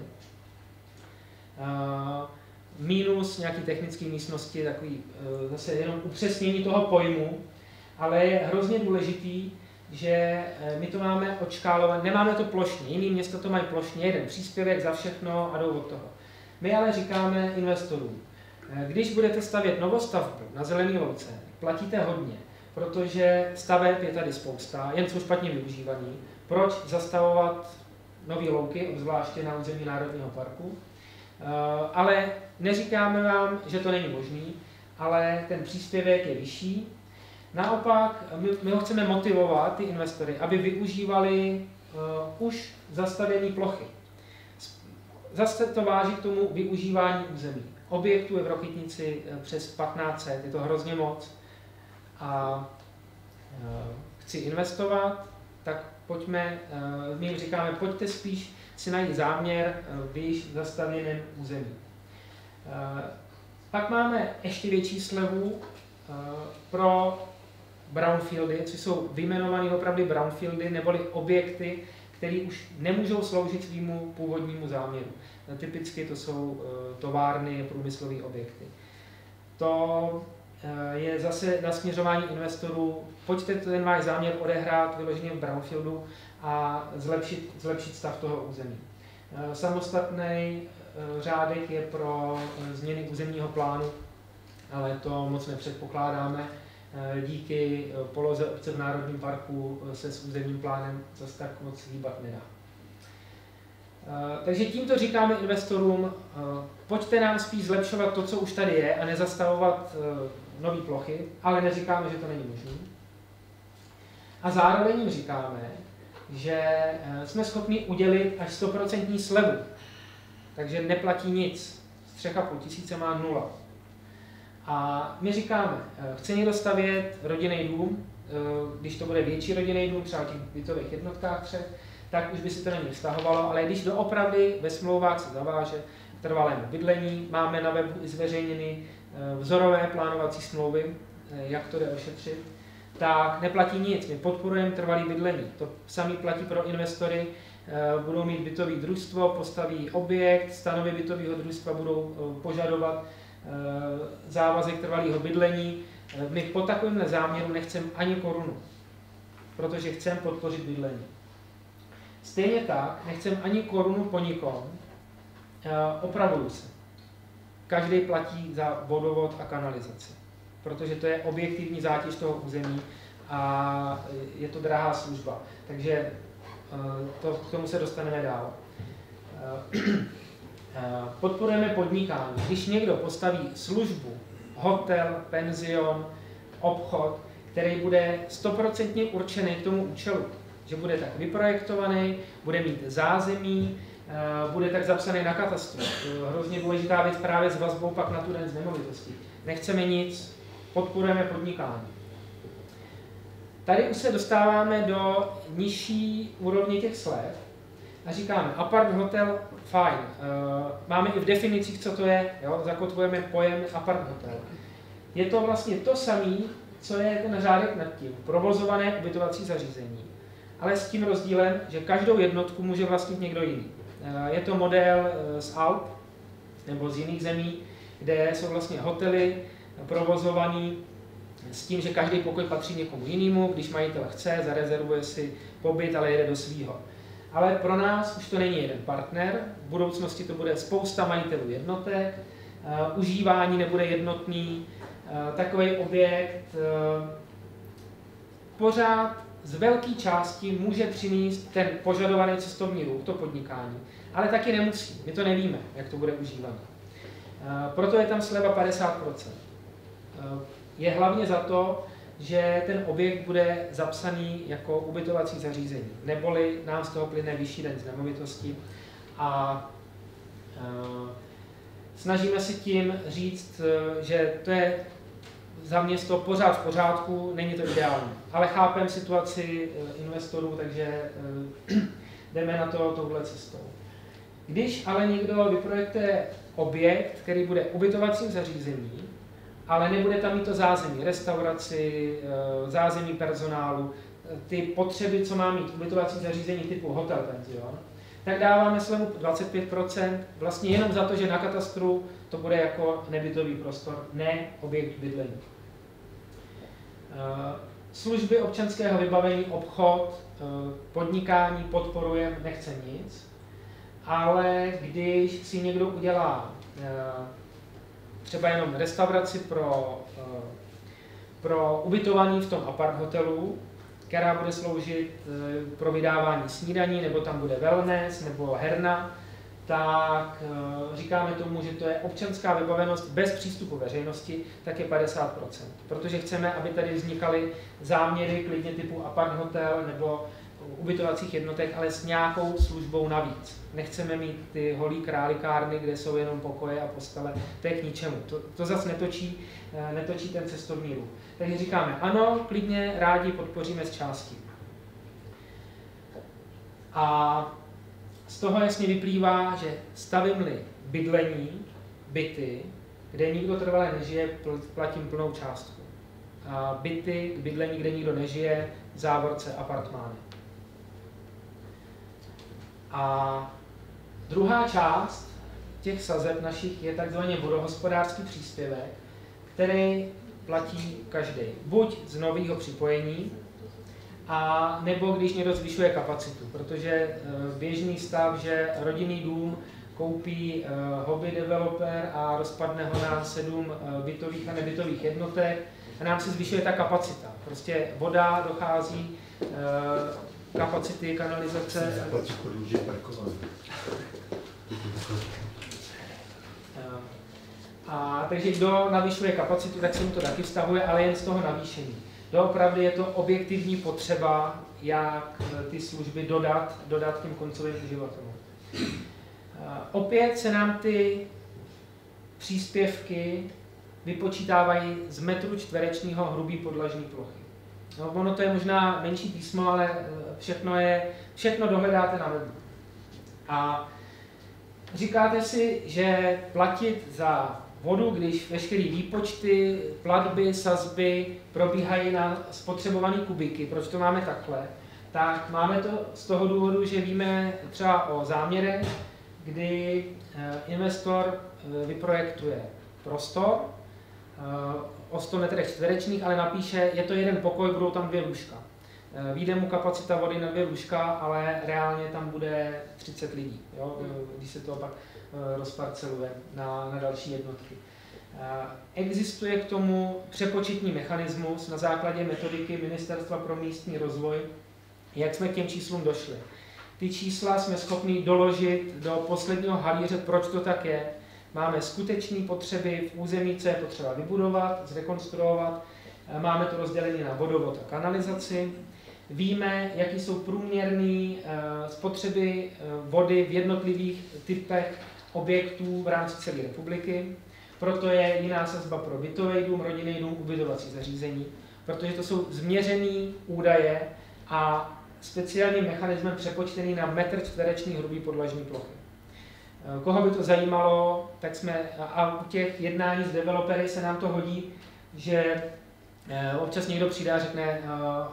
Minus nějaký technické místnosti, takový zase jenom upřesnění toho pojmu, ale je hrozně důležitý, že my to máme odškálovat, nemáme to plošně, jiný města to mají plošně, jeden příspěvek za všechno a jdou od toho. My ale říkáme investorům, když budete stavět novostavbu na zelený louce, platíte hodně, protože staveb je tady spousta, jen jsou špatně využívaný. Proč zastavovat nové louky, obzvláště na území Národního parku? Ale neříkáme vám, že to není možný, ale ten příspěvek je vyšší. Naopak, my ho chceme motivovat, ty investory, aby využívali už zastavěné plochy. Zase to váží k tomu využívání území. Objektů je v Rokytnici přes 1500, je to hrozně moc. A chci investovat, tak pojďme, my jim říkáme, pojďte spíš si najít záměr v již zastavěném území. Pak máme ještě větší slevu pro brownfieldy, což jsou vyjmenované opravdu brownfieldy, neboli objekty, které už nemůžou sloužit svýmu původnímu záměru. Typicky to jsou továrny, průmyslové objekty. To je zase nasměřování investorů. Pojďte ten váš záměr odehrát vyloženě v brownfieldu a zlepšit stav toho území. Samostatný řádek je pro změny územního plánu, ale to moc nepředpokládáme. Díky poloze obce v Národním parku se s územním plánem zase tak moc hýbat nedá. Takže tímto říkáme investorům, pojďte nám spíš zlepšovat to, co už tady je a nezastavovat nové plochy, ale neříkáme, že to není možné. A zároveň jim říkáme, že jsme schopni udělit až 100% slevu, takže neplatí nic. Z 3 500 má 0. A my říkáme, chce někdo stavět rodinný dům, když to bude větší rodinný dům, třeba v těch bytových jednotkách 3, tak už by se to na ní vztahovalo, ale když doopravdy ve smlouvách se zaváže k trvalému bydlení, máme na webu i zveřejněny vzorové plánovací smlouvy, jak to jde ošetřit, tak neplatí nic. My podporujeme trvalé bydlení. To samé platí pro investory, budou mít bytové družstvo, postaví objekt, stanovy bytového družstva budou požadovat závazek trvalého bydlení. My po takovémhle záměru nechceme ani korunu, protože chceme podpořit bydlení. Stejně tak nechceme ani korunu po nikom, opravuju se. Každý platí za vodovod a kanalizaci, protože to je objektivní zátěž toho území a je to drahá služba. Takže k tomu se dostaneme dál. Podporujeme podnikání. Když někdo postaví službu, hotel, penzion, obchod, který bude 100% určený k tomu účelu, že bude tak vyprojektovaný, bude mít zázemí, bude tak zapsaný na katastru. Hrozně důležitá věc právě s vazbou pak na tu daň z nemovitosti. Nechceme nic, podporujeme podnikání. Tady už se dostáváme do nižší úrovně těch slev a říkáme apart hotel, fajn. Máme i v definicích, co to je, jo? Zakotvujeme pojem apart hotel. Je to vlastně to samé, co je ten řádek nad tím, provozované ubytovací zařízení. Ale s tím rozdílem, že každou jednotku může vlastnit někdo jiný. Je to model z Alp nebo z jiných zemí, kde jsou vlastně hotely provozovaný s tím, že každý pokoj patří někomu jinému, když majitel chce, zarezervuje si pobyt, ale jede do svýho. Ale pro nás už to není jeden partner, v budoucnosti to bude spousta majitelů jednotek, užívání nebude jednotný, takový objekt pořád z velké části může přinést ten požadovaný cestovní ruch, to podnikání, ale taky nemusí, my to nevíme, jak to bude užívané. Proto je tam sleva 50%. Je hlavně za to, že ten objekt bude zapsaný jako ubytovací zařízení, neboli nám z toho plyne vyšší daň z nemovitosti a snažíme se tím říct, že to je za město pořád v pořádku, není to ideální. Ale chápeme situaci investorů, takže jdeme na to touhle cestou. Když ale někdo vyprojektuje objekt, který bude ubytovacím zařízením, ale nebude tam mít to zázemí, restauraci, zázemí personálu, ty potřeby, co má mít ubytovací zařízení typu hotel, penzion, tak dáváme slevu 25%, vlastně jenom za to, že na katastru to bude jako nebytový prostor, ne objekt bydlení. Služby občanského vybavení, obchod, podnikání podporujeme, nechce nic, ale když si někdo udělá třeba jenom restauraci pro ubytování v tom apart hotelu, která bude sloužit pro vydávání snídaní, nebo tam bude wellness, nebo herna, tak říkáme tomu, že to je občanská vybavenost bez přístupu veřejnosti, tak je 50%. Protože chceme, aby tady vznikaly záměry klidně typu apart hotel nebo ubytovacích jednotek, ale s nějakou službou navíc. Nechceme mít ty holý králikárny, kde jsou jenom pokoje a postele, to je k ničemu. To zase netočí ten cestovní ruch. Takže říkáme ano, klidně rádi podpoříme z části. A z toho jasně vyplývá, že stavím-li bydlení, byty, kde nikdo trvale nežije, platím plnou částku. A byty k bydlení, kde nikdo nežije, v závorce apartmány. A druhá část těch sazeb našich je takzvaný vodohospodářský příspěvek, který platí každý. Buď z nového připojení, a nebo když někdo zvyšuje kapacitu, protože běžný stav, že rodinný dům koupí hobby developer a rozpadne ho na 7 bytových a nebytových jednotek a nám se zvyšuje ta kapacita. Prostě voda dochází, kapacity, kanalizace. Takže kdo navyšuje kapacitu, tak se mu to taky vztahuje, ale jen z toho navýšení. Doopravdy je to objektivní potřeba, jak ty služby dodat těm koncovým uživatelům. Opět se nám ty příspěvky vypočítávají z metru čtverečního hrubý podlažní plochy. No, ono to je možná menší písmo, ale všechno dohledáte na webu. A říkáte si, že platit za vodu, když veškeré výpočty, platby, sazby probíhají na spotřebované kubiky, proč to máme takhle, tak máme to z toho důvodu, že víme třeba o záměrech, kdy investor vyprojektuje prostor o 100 metrech čtverečních, ale napíše, je to jeden pokoj, budou tam 2 lůžka. Vyjde mu kapacita vody na 2 lůžka, ale reálně tam bude 30 lidí, jo? Když se to pak rozparceluje na další jednotky. Existuje k tomu přepočetní mechanismus na základě metodiky Ministerstva pro místní rozvoj, jak jsme k těm číslům došli. Ty čísla jsme schopni doložit do posledního halíře, proč to tak je. Máme skutečné potřeby v území, co je potřeba vybudovat, zrekonstruovat. Máme to rozdělené na vodovod a kanalizaci. Víme, jaké jsou průměrné spotřeby vody v jednotlivých typech objektů v rámci celé republiky. Proto je jiná sazba pro bytový dům, rodinný dům, ubytovací zařízení, protože to jsou změřené údaje a speciálním mechanismem přepočtený na metr čtvereční hrubý podlažní plochy. Koho by to zajímalo, tak a u těch jednání s developery se nám to hodí, že občas někdo přijde a řekne,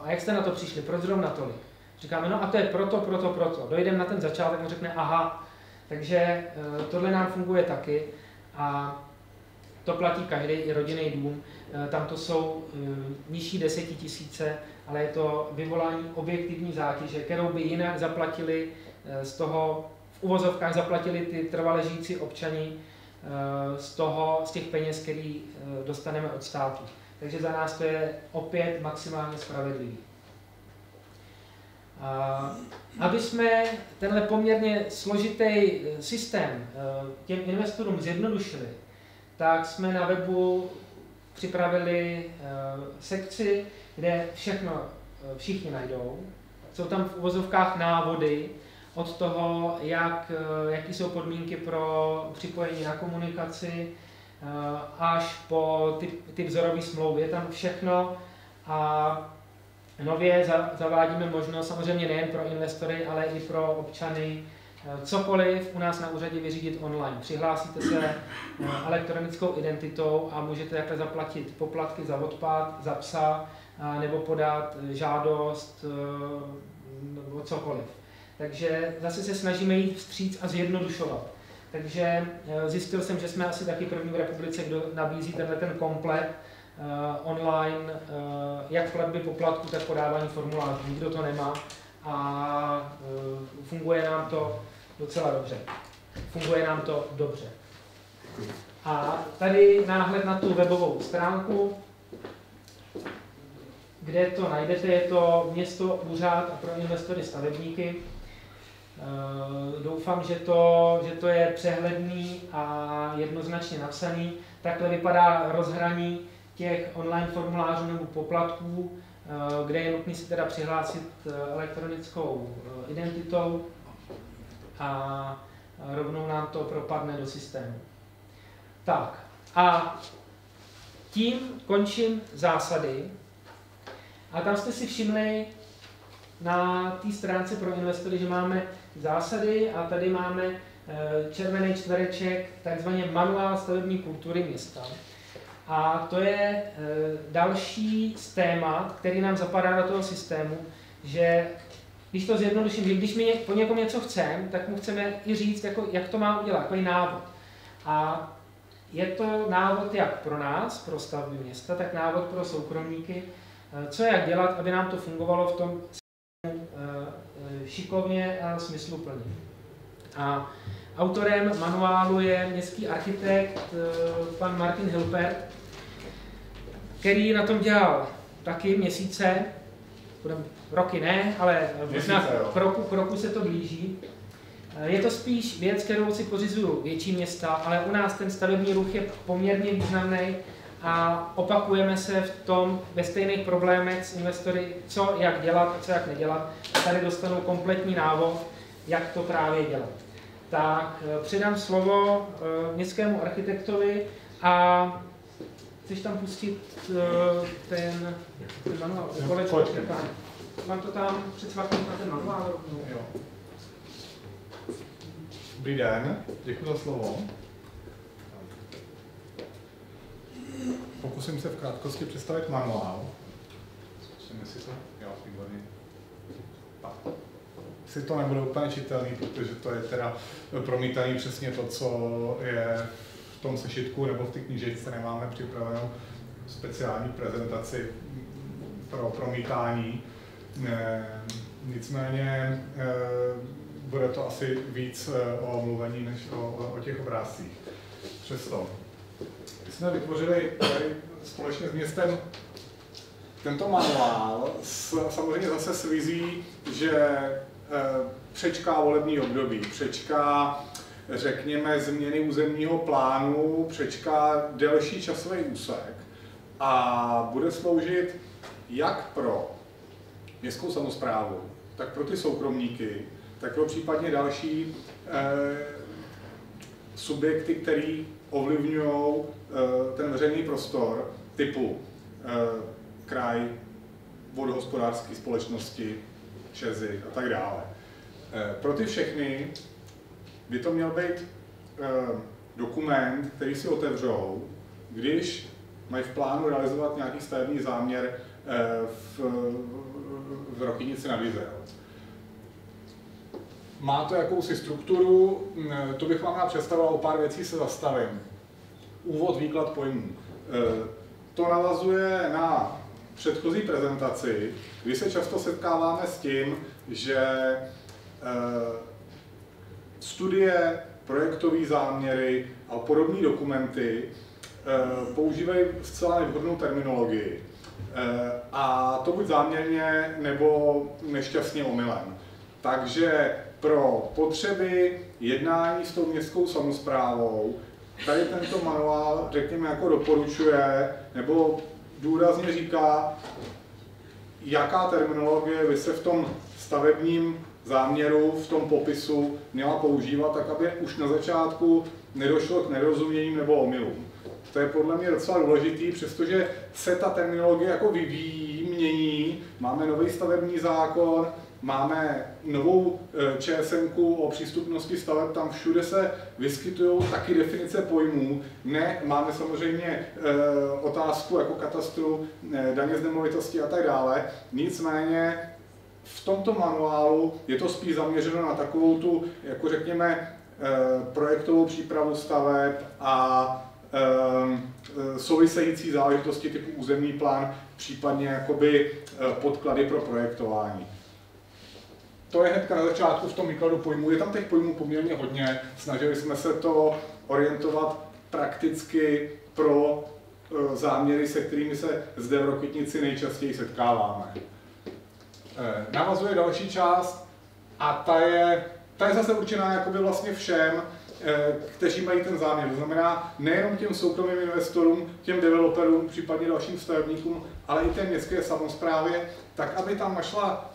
a jak jste na to přišli, proč zrovna tolik? Říkáme, no a to je proto. Dojdeme na ten začátek a řekne, aha, takže tohle nám funguje taky a to platí každý, i rodinný dům. Tam to jsou nižší 10 000, ale je to vyvolání objektivní zátěže, kterou by jinak zaplatili v uvozovkách zaplatili ty trvale žijící občani z těch peněz, které dostaneme od státu. Takže za nás to je opět maximálně spravedlivý. Aby jsme tenhle poměrně složitý systém těm investorům zjednodušili, tak jsme na webu připravili sekci, kde všechno všichni najdou. Jsou tam v uvozovkách návody od toho, jaký jsou podmínky pro připojení na komunikaci, až po ty vzorové smlouvy. Je tam všechno a nově zavádíme možnost, samozřejmě nejen pro investory, ale i pro občany, cokoliv u nás na úřadě vyřídit online. Přihlásíte se elektronickou identitou a můžete takhle zaplatit poplatky za odpad, za psa, nebo podat žádost nebo cokoliv. Takže zase se snažíme jít vstříc a zjednodušovat. Takže zjistil jsem, že jsme asi taky první v republice, kdo nabízí ten komplet online, jak platby poplatku, tak podávání formulářů. Nikdo to nemá a funguje nám to docela dobře. A tady náhled na tu webovou stránku, kde to najdete, je to město, úřad a pro investory stavebníky. Doufám, že to je přehledný a jednoznačně napsaný. Takhle vypadá rozhraní těch online formulářů nebo poplatků, kde je nutné si teda přihlásit elektronickou identitou a rovnou nám to propadne do systému. Tak a tím končím zásady. A tam jste si všimli na té stránce pro investory, že máme zásady a tady máme červený čtvereček, takzvaně manuál stavební kultury města. A to je další z témat, který nám zapadá do toho systému, že když to zjednoduším, že když my po někom něco chceme, tak mu chceme i říct, jako, jak to má udělat, takový návod. A je to návod jak pro nás, pro stavby města, tak návod pro soukromníky, co jak dělat, aby nám to fungovalo v tom šikovně a smysluplně. A autorem manuálu je městský architekt pan Martin Hilpert, který na tom dělal taky měsíce, roky ne, ale možná k roku se to blíží. Je to spíš věc, kterou si pořizují větší města, ale u nás ten stavební ruch je poměrně významný a opakujeme se ve stejných problémech s investory, co jak dělat a co jak nedělat. A tady dostanou kompletní návod, jak to právě dělat. Tak předám slovo městskému architektovi a chceš tam pustit ten manuál? Mám to tam předsvátím na ten manuál rovnou. Jo. Dobrý den, děkuji za slovo. Pokusím se v krátkosti představit manuál. Zkusím, jestli to... Jo, výborně. Si to nebude úplně čitelný, protože to je teda promítaný přesně to, co je v tom sešitku nebo v té knížečce. Nemáme připravenou speciální prezentaci pro promítání. Nicméně bude to asi víc o mluvení než o těch obrázcích. Přesto jsme vytvořili společně s městem tento manuál samozřejmě zase s vizí, že přečká volební období, přečká, řekněme, změny územního plánu, přečká delší časový úsek a bude sloužit jak pro městskou samosprávu, tak pro ty soukromníky, tak pro případně další subjekty, které ovlivňují ten veřejný prostor, typu kraj, vodohospodářské společnosti, ČEZy a tak dále. Pro ty všechny by to měl být dokument, který si otevřou, když mají v plánu realizovat nějaký stavební záměr v Rokynici nad Jizerou. Má to jakousi strukturu, to bych vám rád představoval, o pár věcí se zastavím. Úvod, výklad pojmů. To navazuje na předchozí prezentaci, kdy se často setkáváme s tím, že studie, projektové záměry a podobné dokumenty používají zcela nevhodnou terminologii. A to buď záměrně, nebo nešťastně omylem. Takže pro potřeby jednání s tou městskou samosprávou tady tento manuál, řekněme, jako doporučuje, nebo důrazně říká, jaká terminologie by se v tom stavebním záměru, v tom popisu měla používat, tak aby už na začátku nedošlo k nerozuměním nebo omylům. To je podle mě docela důležitý, přestože se ta terminologie jako vyvíjí, mění, máme nový stavební zákon, máme novou ČSMku o přístupnosti staveb, tam všude se vyskytují taky definice pojmů. Ne, máme samozřejmě otázku jako katastru, daně z nemovitosti a tak dále. Nicméně v tomto manuálu je to spíš zaměřeno na takovou tu, jako řekněme, projektovou přípravu staveb a související záležitosti typu územní plán, případně jakoby podklady pro projektování. To je hnedka na začátku v tom výkladu pojmů. Je tam těch pojmů poměrně hodně. Snažili jsme se to orientovat prakticky pro záměry, se kterými se zde v Rokytnici nejčastěji setkáváme. Navazuje další část a ta je zase určená jakoby vlastně všem, kteří mají ten záměr. To znamená nejenom těm soukromým investorům, těm developerům, případně dalším stavebníkům, ale i té městské samosprávě, tak aby tam našla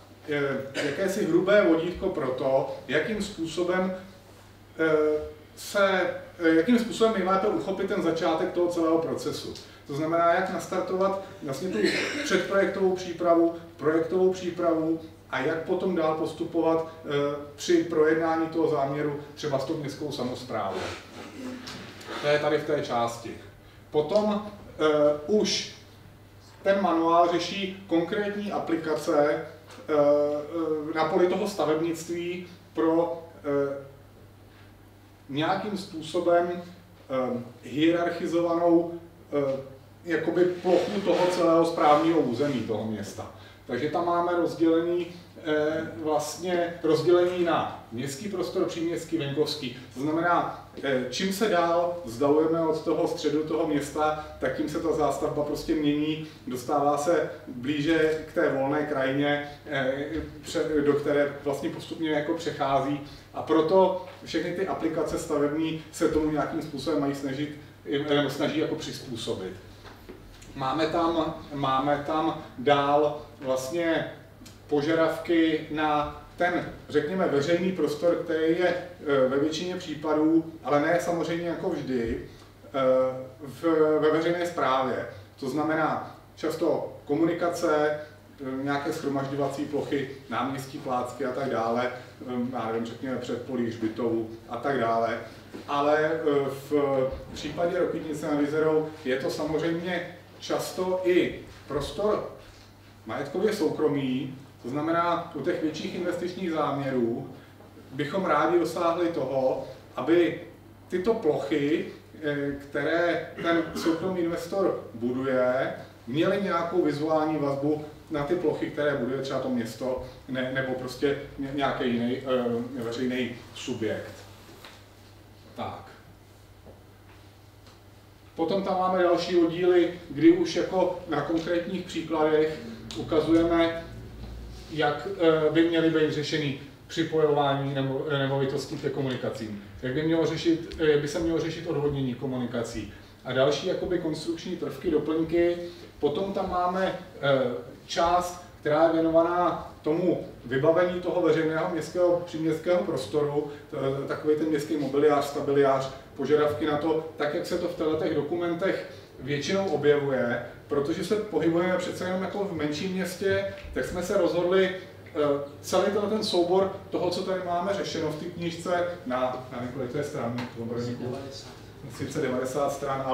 jakési hrubé vodítko pro to, jakým způsobem nejlépe uchopit ten začátek toho celého procesu. To znamená, jak nastartovat vlastně tu předprojektovou přípravu, projektovou přípravu a jak potom dál postupovat při projednání toho záměru třeba s tou městskou samosprávou. To je tady v té části. Potom už ten manuál řeší konkrétní aplikace na poli toho stavebnictví pro nějakým způsobem hierarchizovanou jakoby plochu toho celého správního území toho města. Takže tam máme rozdělení na městský prostor, příměstský, venkovský. To znamená, čím se dál vzdalujeme od toho středu toho města, tak tím se ta zástavba prostě mění, dostává se blíže k té volné krajině, do které vlastně postupně jako přechází. A proto všechny ty aplikace stavební se tomu nějakým způsobem mají snaží jako přizpůsobit. Máme tam dál vlastně požadavky na ten, řekněme, veřejný prostor, který je ve většině případů, ale ne samozřejmě jako vždy, ve veřejné správě. To znamená často komunikace, nějaké shromažďovací plochy, náměstí, plácky a tak dále, já nevím, řekněme předpolí hřbitovu a tak dále. Ale v případě Rokytnice nad Jizerou je to samozřejmě často i prostor majetkově soukromý, to znamená u těch větších investičních záměrů bychom rádi dosáhli toho, aby tyto plochy, které ten soukromý investor buduje, měly nějakou vizuální vazbu na ty plochy, které buduje třeba to město nebo prostě nějaký jiný veřejný subjekt. Tak. Potom tam máme další oddíly, kdy už jako na konkrétních příkladech ukazujeme, jak by měly být řešeny připojování nemovitostí ke komunikacím. Jak by se mělo řešit odvodnění komunikací. A další jakoby konstrukční prvky, doplňky. Potom tam máme část, která je věnovaná tomu vybavení toho veřejného městského příměstského prostoru, takový ten městský mobiliář, stabiliář, požadavky na to, tak jak se to v těch dokumentech většinou objevuje, protože se pohybujeme přece jenom jako v menším městě, tak jsme se rozhodli celý ten soubor toho, co tady máme řešeno v té knížce na několik stran, sice 90 stran,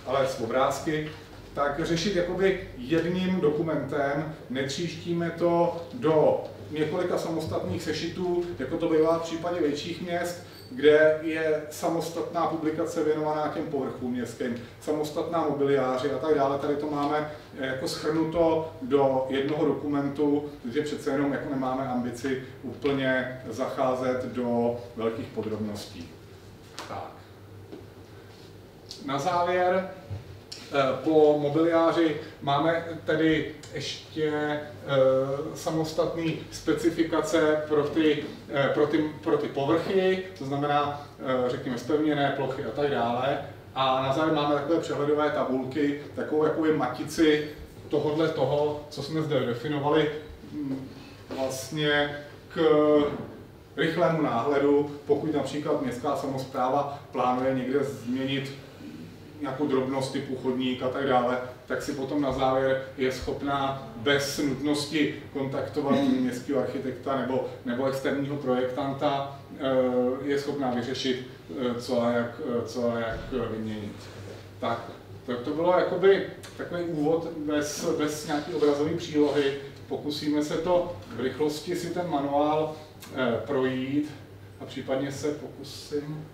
ale s obrázky, tak řešit jakoby jedním dokumentem, netříštíme to do několika samostatných sešitů, jako to bývá v případě větších měst, kde je samostatná publikace věnovaná těm povrchům městským, samostatná mobiliáři a tak dále. Tady to máme jako shrnuto do jednoho dokumentu, protože přece jenom jako nemáme ambici úplně zacházet do velkých podrobností. Tak. Na závěr po mobiliáři máme tedy ještě samostatné specifikace pro ty povrchy, to znamená, řekněme, zpevněné plochy a tak dále. A na závěr máme takové přehledové tabulky, takovou jakoby matici toho, co jsme zde definovali, vlastně k rychlému náhledu, pokud například městská samospráva plánuje někde změnit nějakou drobnost typu chodník a tak dále, tak si potom na závěr je schopná bez nutnosti kontaktovat městského architekta nebo externího projektanta, je schopná vyřešit, co a jak vyměnit. Tak, to bylo jakoby takový úvod bez nějaké obrazové přílohy. Pokusíme se to v rychlosti si ten manuál projít a případně se pokusím.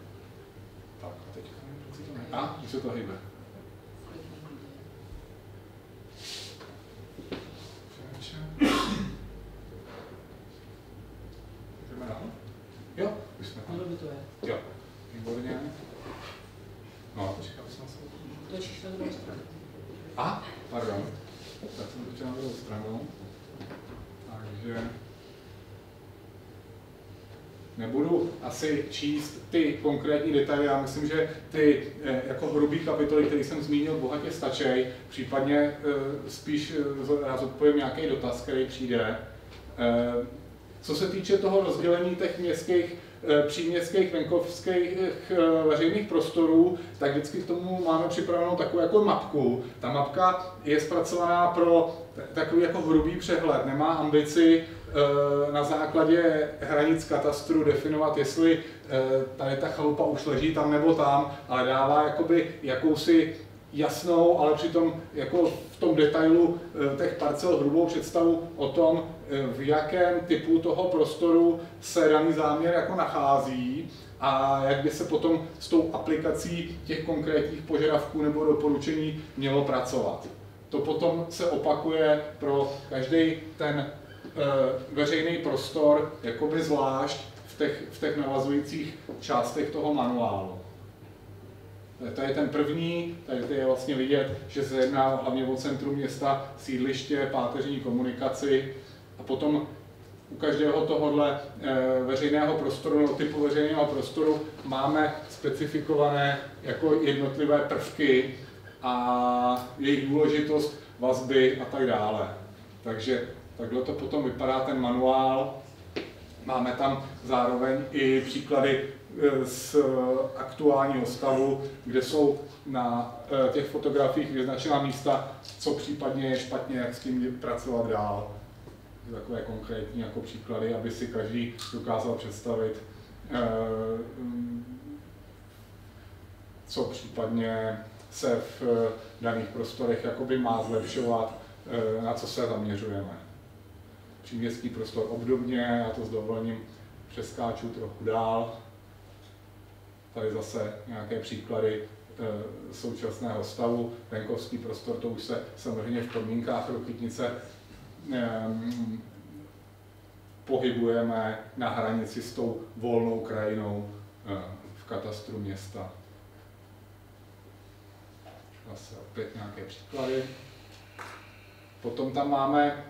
Tak, a teď už se to hýbe. Jdeme dál? Jo, už jsme tam. Jo, výborně. No, počkej, aby jsme se... To je číslo druhou stranu. Pardon. Tak jsem točil na druhou stranu. Takže... Nebudu asi číst ty konkrétní detaily, já myslím, že ty jako hrubý kapitoly, které jsem zmínil, bohatě stačí. Případně spíš rád odpovím nějaký dotaz, který přijde. Co se týče toho rozdělení těch příměstských, venkovských veřejných prostorů, tak vždycky k tomu máme připravenou takovou jako mapku. Ta mapka je zpracovaná pro takový jako hrubý přehled, nemá ambici na základě hranic katastru definovat, jestli tady ta chalupa už leží tam nebo tam, ale dává jakoby jakousi jasnou, ale přitom jako v tom detailu těch parcel hrubou představu o tom, v jakém typu toho prostoru se daný záměr jako nachází a jak by se potom s tou aplikací těch konkrétních požadavků nebo doporučení mělo pracovat. To potom se opakuje pro každý ten veřejný prostor jakoby zvlášť v těch navazujících částech toho manuálu. To je ten první, tady je vlastně vidět, že se jedná hlavně o centrum města, sídliště, páteřní komunikaci a potom u každého tohohle veřejného prostoru, no, typu veřejného prostoru máme specifikované jako jednotlivé prvky a jejich důležitost, vazby a tak dále. Takže takhle to potom vypadá ten manuál. Máme tam zároveň i příklady z aktuálního stavu, kde jsou na těch fotografiích vyznačena místa, co případně je špatně, jak s tím pracovat dál. Takové konkrétní jako příklady, aby si každý dokázal představit, co případně se v daných prostorech jakoby má zlepšovat, na co se zaměřujeme. Příměstský prostor obdobně, já to s dovolením přeskáču trochu dál. Tady zase nějaké příklady současného stavu. Venkovský prostor, to už se samozřejmě v podmínkách Rokytnice pohybujeme na hranici s tou volnou krajinou v katastru města. Zase opět nějaké příklady. Potom tam máme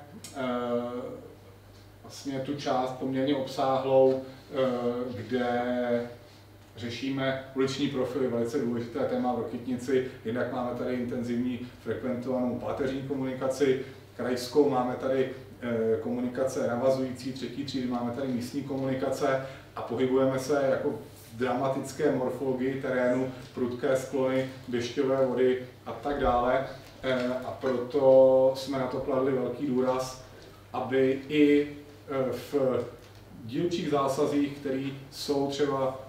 vlastně tu část poměrně obsáhlou, kde řešíme uliční profily, velice důležité téma v Rokytnici. Jednak máme tady intenzivní frekventovanou páteřní komunikaci, krajskou, máme tady komunikace navazující, třetí třídy, máme tady místní komunikace a pohybujeme se jako v dramatické morfologii terénu, prudké sklony, dešťové vody a tak dále. A proto jsme na to kladli velký důraz, aby i v dílčích zásazích, které jsou třeba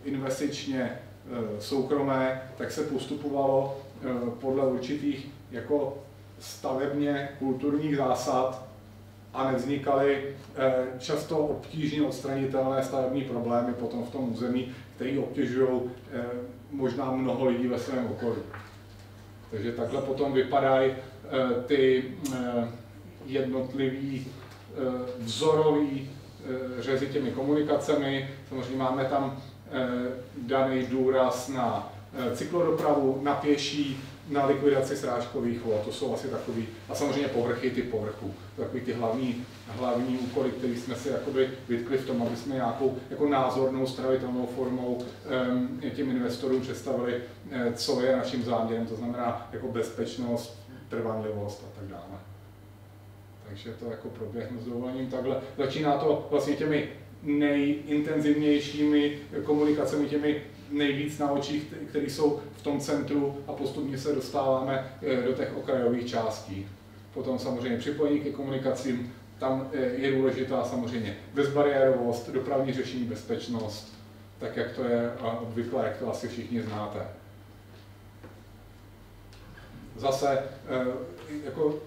investičně soukromé, tak se postupovalo podle určitých jako stavebně kulturních zásad a nevznikaly často obtížně odstranitelné stavební problémy potom v tom území, které obtěžují možná mnoho lidí ve svém okolí. Takže takhle potom vypadají ty jednotlivý vzorový řezy těmi komunikacemi. Samozřejmě máme tam daný důraz na cyklodopravu, na pěší, na likvidaci srážkových vod, to jsou asi takový, a samozřejmě povrchy typ povrchů, takový ty hlavní úkoly, které jsme si jakoby vytkli v tom, aby jsme nějakou jako názornou, stravitelnou formou těm investorům představili, co je naším záměrem, to znamená jako bezpečnost, trvanlivost a tak dále. Takže to jako proběhnu s dovolením takhle. Začíná to vlastně těmi nejintenzivnějšími komunikacemi, těmi nejvíc na očích, které jsou v tom centru a postupně se dostáváme do těch okrajových částí. Potom samozřejmě připojení ke komunikacím, tam je důležitá samozřejmě bezbariérovost, dopravní řešení, bezpečnost, tak jak to je obvykle, jak to asi všichni znáte. Zase jako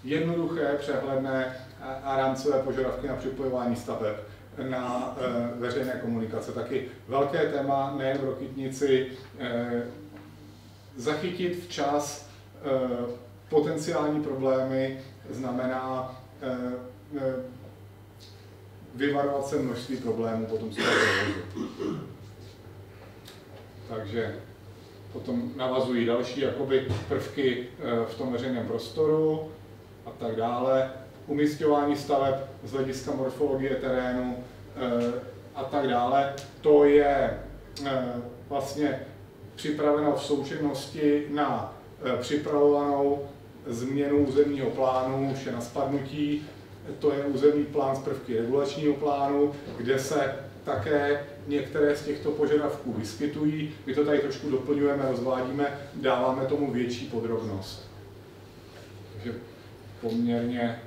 jednoduché, přehledné a rámcové požadavky na připojování staveb na veřejné komunikace. Taky velké téma nejen v Rokytnici, zachytit včas potenciální problémy znamená vyvarovat se množství problémů potom z toho provozu. Takže potom navazují další jakoby prvky v tom veřejném prostoru a tak dále. Umisťování staveb z hlediska morfologie terénu a tak dále. To je vlastně připraveno v součinnosti na připravovanou změnu územního plánu, vše na spadnutí. To je územní plán z prvky regulačního plánu, kde se také některé z těchto požadavků vyskytují. My to tady trošku doplňujeme, rozvádíme, dáváme tomu větší podrobnost. Takže poměrně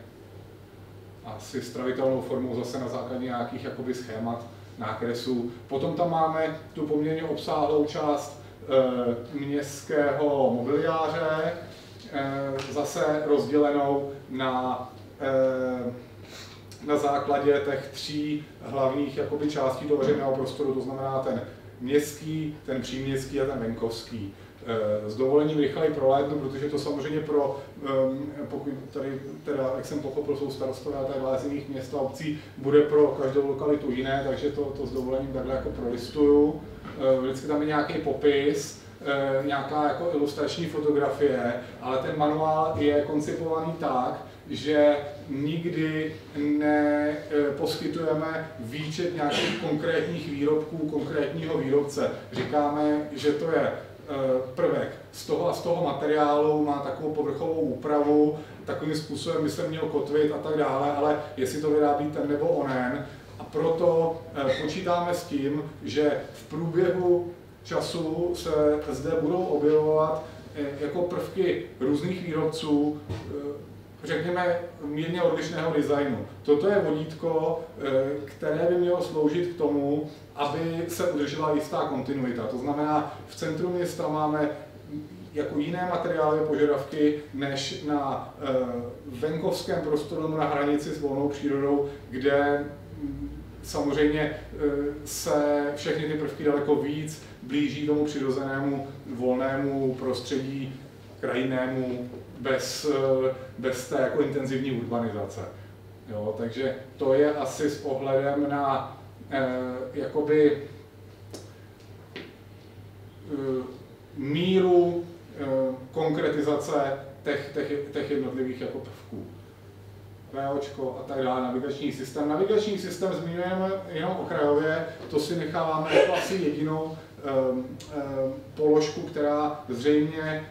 asi stravitelnou formou zase na základě nějakých jakoby schémat, nákresů. Potom tam máme tu poměrně obsáhlou část městského mobiliáře, zase rozdělenou na základě těch tří hlavních jakoby částí toho veřejného prostoru, to znamená ten městský, ten příměstský a ten venkovský. S dovolením rychleji prolétnu, protože to samozřejmě pro, pokud tady, teda, jak jsem pochopil, jsou starostové a tady jiných měst a obcí, bude pro každou lokalitu jiné, takže to s dovolením takhle jako prolistuju. Vždycky tam je nějaký popis, nějaká jako ilustrační fotografie, ale ten manuál je koncipovaný tak, že nikdy neposkytujeme výčet nějakých konkrétních výrobků, konkrétního výrobce. Říkáme, že to je prvek z toho a z toho materiálu, má takovou povrchovou úpravu, takovým způsobem by se měl kotvit a tak dále, ale jestli to vyrábí ten nebo onen A proto počítáme s tím, že v průběhu času se zde budou objevovat jako prvky různých výrobců, řekněme, mírně odlišného designu. Toto je vodítko, které by mělo sloužit k tomu, aby se udržela jistá kontinuita. To znamená, v centru města máme jako jiné materiálové požadavky než na venkovském prostoru na hranici s volnou přírodou, kde samozřejmě se všechny ty prvky daleko víc blíží tomu přirozenému volnému prostředí, krajinnému, bez té jako intenzivní urbanizace. Jo, takže to je asi s ohledem na jakoby míru konkretizace těch jednotlivých jako prvků. VOčko a tak dále, navigační systém. Navigační systém zmiňujeme jenom okrajově, to si necháváme jako asi jedinou položku, která zřejmě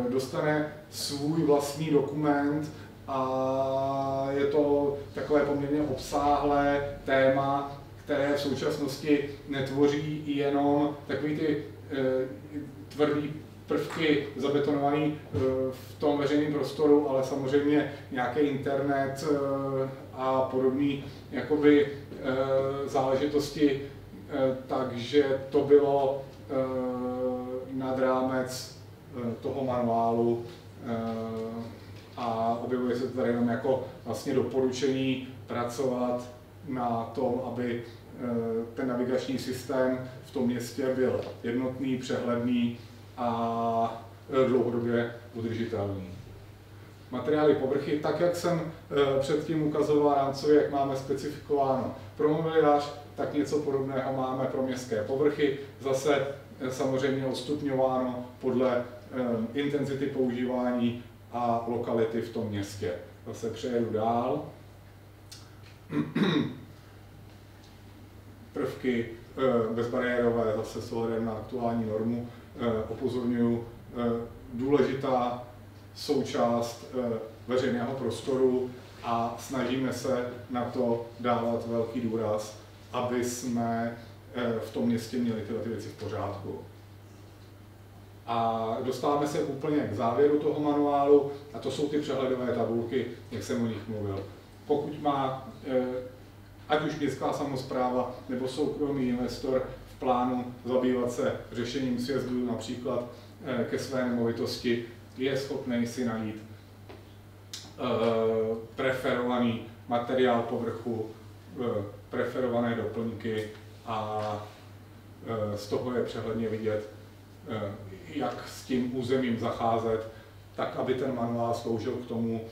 dostane svůj vlastní dokument a je to takové poměrně obsáhlé téma, které v současnosti netvoří jenom takový ty tvrdý prvky zabetonované v tom veřejném prostoru, ale samozřejmě nějaký internet a podobné jakoby záležitosti, takže to bylo nad rámec toho manuálu a objevuje se tady jenom jako vlastně doporučení pracovat na tom, aby ten navigační systém v tom městě byl jednotný, přehledný a dlouhodobě udržitelný. Materiály povrchy, tak jak jsem předtím ukazoval rámcově, jak máme specifikováno pro mobiliář, tak něco podobného máme pro městské povrchy, zase samozřejmě odstupňováno podle intenzity používání a lokality v tom městě. Zase přejedu dál. Prvky bezbariérové, zase s ohledem na aktuální normu, upozorňuji, důležitá součást veřejného prostoru a snažíme se na to dávat velký důraz, aby jsme v tom městě měli tyhle věci v pořádku. A dostáváme se úplně k závěru toho manuálu a to jsou ty přehledové tabulky, jak jsem o nich mluvil. Pokud má ať už městská samospráva nebo soukromý investor v plánu zabývat se řešením sjezdů například ke své nemovitosti, je schopný si najít preferovaný materiál povrchu, preferované doplňky a z toho je přehledně vidět, jak s tím územím zacházet, tak aby ten manuál sloužil k tomu,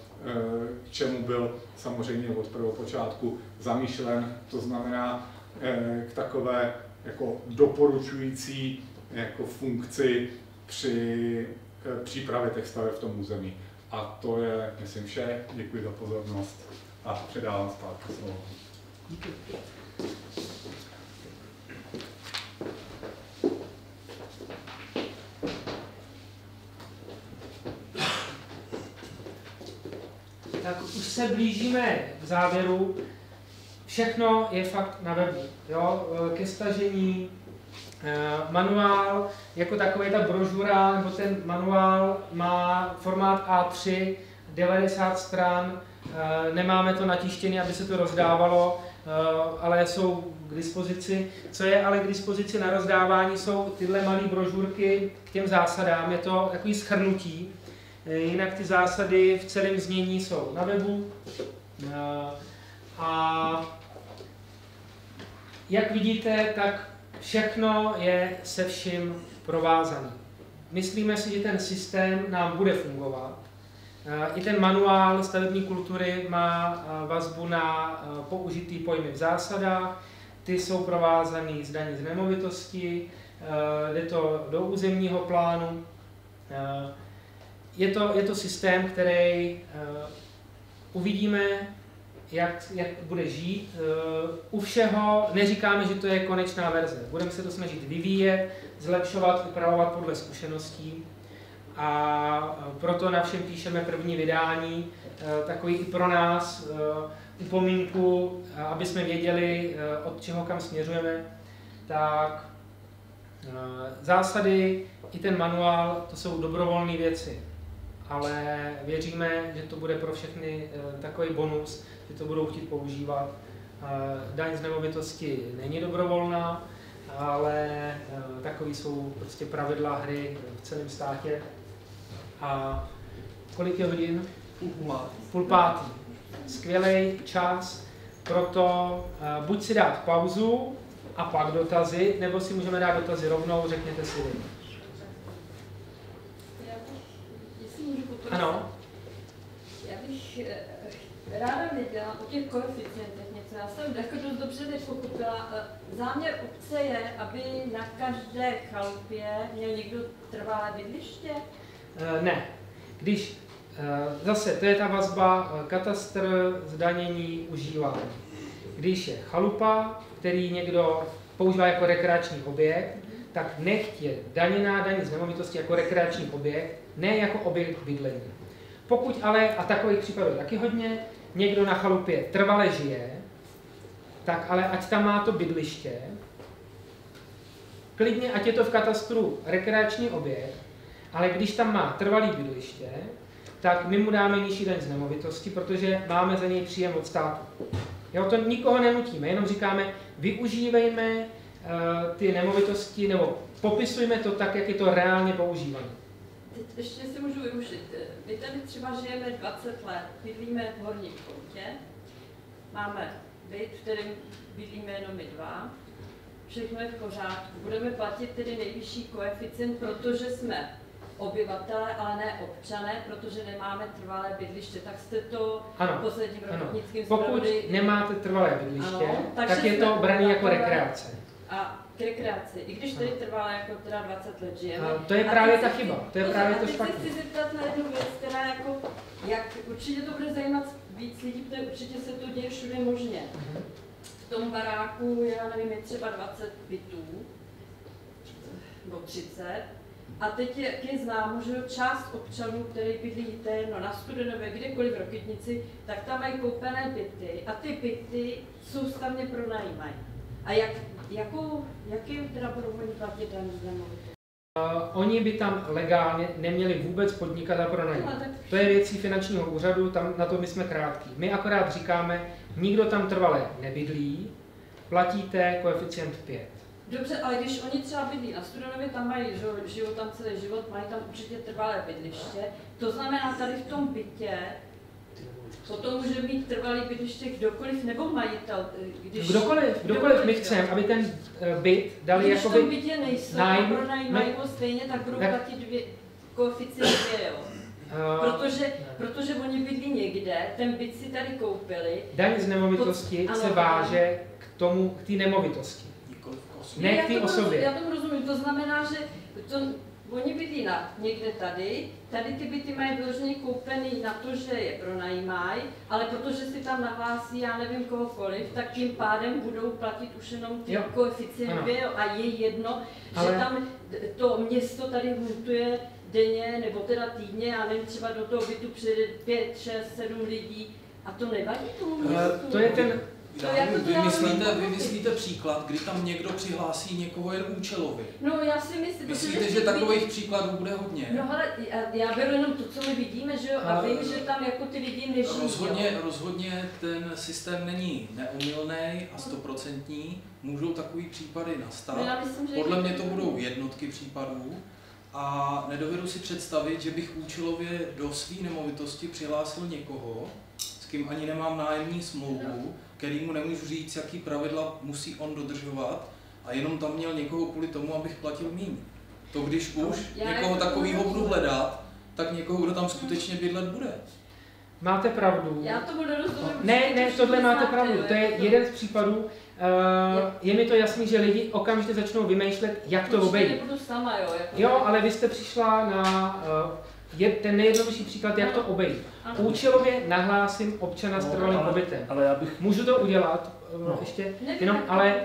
k čemu byl samozřejmě od prvopočátku zamýšlen, to znamená k takové jako doporučující jako funkci při přípravě těch staveb v tom území. A to je, myslím, vše. Děkuji za pozornost a předávám zpátky slovo. Díky. Tak už se blížíme k závěru. Všechno je fakt na webu. Jo? Ke stažení manuál, jako takový ta brožura, nebo ten manuál má formát A3, 90 stran, nemáme to natištěné, aby se to rozdávalo, ale jsou k dispozici. Co je ale k dispozici na rozdávání, jsou tyhle malé brožurky k těm zásadám, je to takový shrnutí. Jinak ty zásady v celém znění jsou na webu. A jak vidíte, tak všechno je se vším provázané. Myslíme si, že ten systém nám bude fungovat. I ten manuál stavební kultury má vazbu na použitý pojmy v zásadách. Ty jsou provázané s daní z nemovitosti, jde to do územního plánu. Je to systém, který uvidíme, jak bude žít. U všeho neříkáme, že to je konečná verze. Budeme se to snažit vyvíjet, zlepšovat, upravovat podle zkušeností. a proto na všem píšeme první vydání, takový i pro nás upomínku, aby jsme věděli, od čeho kam směřujeme. Tak zásady i ten manuál, to jsou dobrovolné věci, ale věříme, že to bude pro všechny takový bonus, že to budou chtít používat. Daň z nemovitosti není dobrovolná, ale takový jsou prostě pravidla hry v celém státě. A kolik je hodin? Půl pátý. Skvělý čas, proto buď si dát pauzu a pak dotazy, nebo si můžeme dát dotazy rovnou, řekněte si vy. Ano. Já bych ráda věděla o těch koeficientech něco. Já jsem jako dost dobře nepochopila. Záměr obce je, aby na každé chalupě měl někdo trvalé bydliště? Ne. Když zase, to je ta vazba katastr, zdanění, užívání. Když je chalupa, který někdo používá jako rekreační objekt, tak nechť je daněná daň z nemovitosti jako rekreační objekt, ne jako objekt bydlení. Pokud ale, a takových případů je taky hodně, někdo na chalupě trvale žije, tak ale ať tam má to bydliště, klidně ať je to v katastru rekreační objekt, ale když tam má trvalý bydliště, tak my mu dáme nižší daň z nemovitosti, protože máme za něj příjem od státu. Jo, to nikoho nenutíme, jenom říkáme, využívejme ty nemovitosti, nebo popisujme to tak, jak je to reálně používané. Teď ještě si můžu využít. My tady třeba žijeme 20 let, bydlíme v Horním Koutě, máme byt, v kterém bydlíme jenom my dva, všechno je v pořádku. Budeme platit tedy nejvyšší koeficient, protože jsme obyvatelé, ale ne občané, protože nemáme trvalé bydliště. Tak jste to v posledním robotnickém Pokud nemáte trvalé bydliště, tak je to braný jako rekreace. A k rekreaci, i když tady trvalé jako teda 20 let žijeme. To je právě ta chyba, to je právě to špatně. A teď se chci zeptat na jednu věc, která jako, jak určitě to bude zajímat víc lidí, protože určitě se to děje všude možně. V tom baráku, já nevím, je třeba 20 bytů, nebo 30. A teď je známo, že část občanů, který bydlí na Studenově, kdekoliv v Rokytnici, tak tam mají koupené byty a ty byty soustavně pronajímají. A jaký teda budou oni platit daň z nemovitosti? Oni by tam legálně neměli vůbec podnikat a pronajít. To je věcí finančního úřadu, tam na to my jsme krátký. My akorát říkáme, nikdo tam trvale nebydlí, platíte koeficient 5. Dobře, ale když oni třeba bydlí na Studenově, tam mají, žijou tam celý život, mají tam určitě trvalé bydliště, to znamená tady v tom bytě, potom může mít trvalý bydliště kdokoliv nebo majitel. Kdokoliv my chceme, aby ten byt dali jako když v tom bytě nejsou a pronajímají ho stejně, tak budou platit koeficient 2, jo? Protože oni bydlí někde, ten byt si tady koupili. Daň z nemovitosti se váže k té nemovitosti. Ne k té osobě. Já tomu rozumím, to znamená, že oni bydlí někde tady ty byty mají vyloženě koupený na to, že je pronajímají, ale protože si tam nahlásí, já nevím kohokoliv, tak tím pádem budou platit už jenom ty koeficient 2 a je jedno, že tam to město tady hmotuje denně nebo teda týdně, já nevím, třeba do toho bytu přijde 5, 6, 7 lidí a to nevadí tomu městu. To je ten... Vymyslíte příklad, kdy tam někdo přihlásí někoho jen účelově. No já si myslím... Myslíte, že takových příkladů bude hodně? No ale já beru jenom to, co my vidíme, že jo, a vím, že tam jako ty lidi nežijí. Rozhodně ten systém není neomylný a 100%. Můžou takový případy nastat. Podle mě to budou jednotky případů. A nedovedu si představit, že bych účelově do své nemovitosti přihlásil někoho, s kým ani nemám nájemní smlouvu, kterýmu nemůžu říct, jaký pravidla musí on dodržovat, a jenom tam měl někoho kvůli tomu, abych platil míň. To když už někoho takového budu hledat, tak někoho, kdo tam skutečně bydlet bude. Máte pravdu. Já tomu nerozumím. Ne, tohle máte pravdu. To je jeden z případů. Je mi to jasný, že lidi okamžitě začnou vymýšlet, jak to obejít. Nebudu sama, jo. Jo, ale vy jste přišla na ten nejjednodušší příklad, jak to obejít. Účelově nahlásím občana s trvalým pobytem. Můžu to udělat ještě, jenom, ale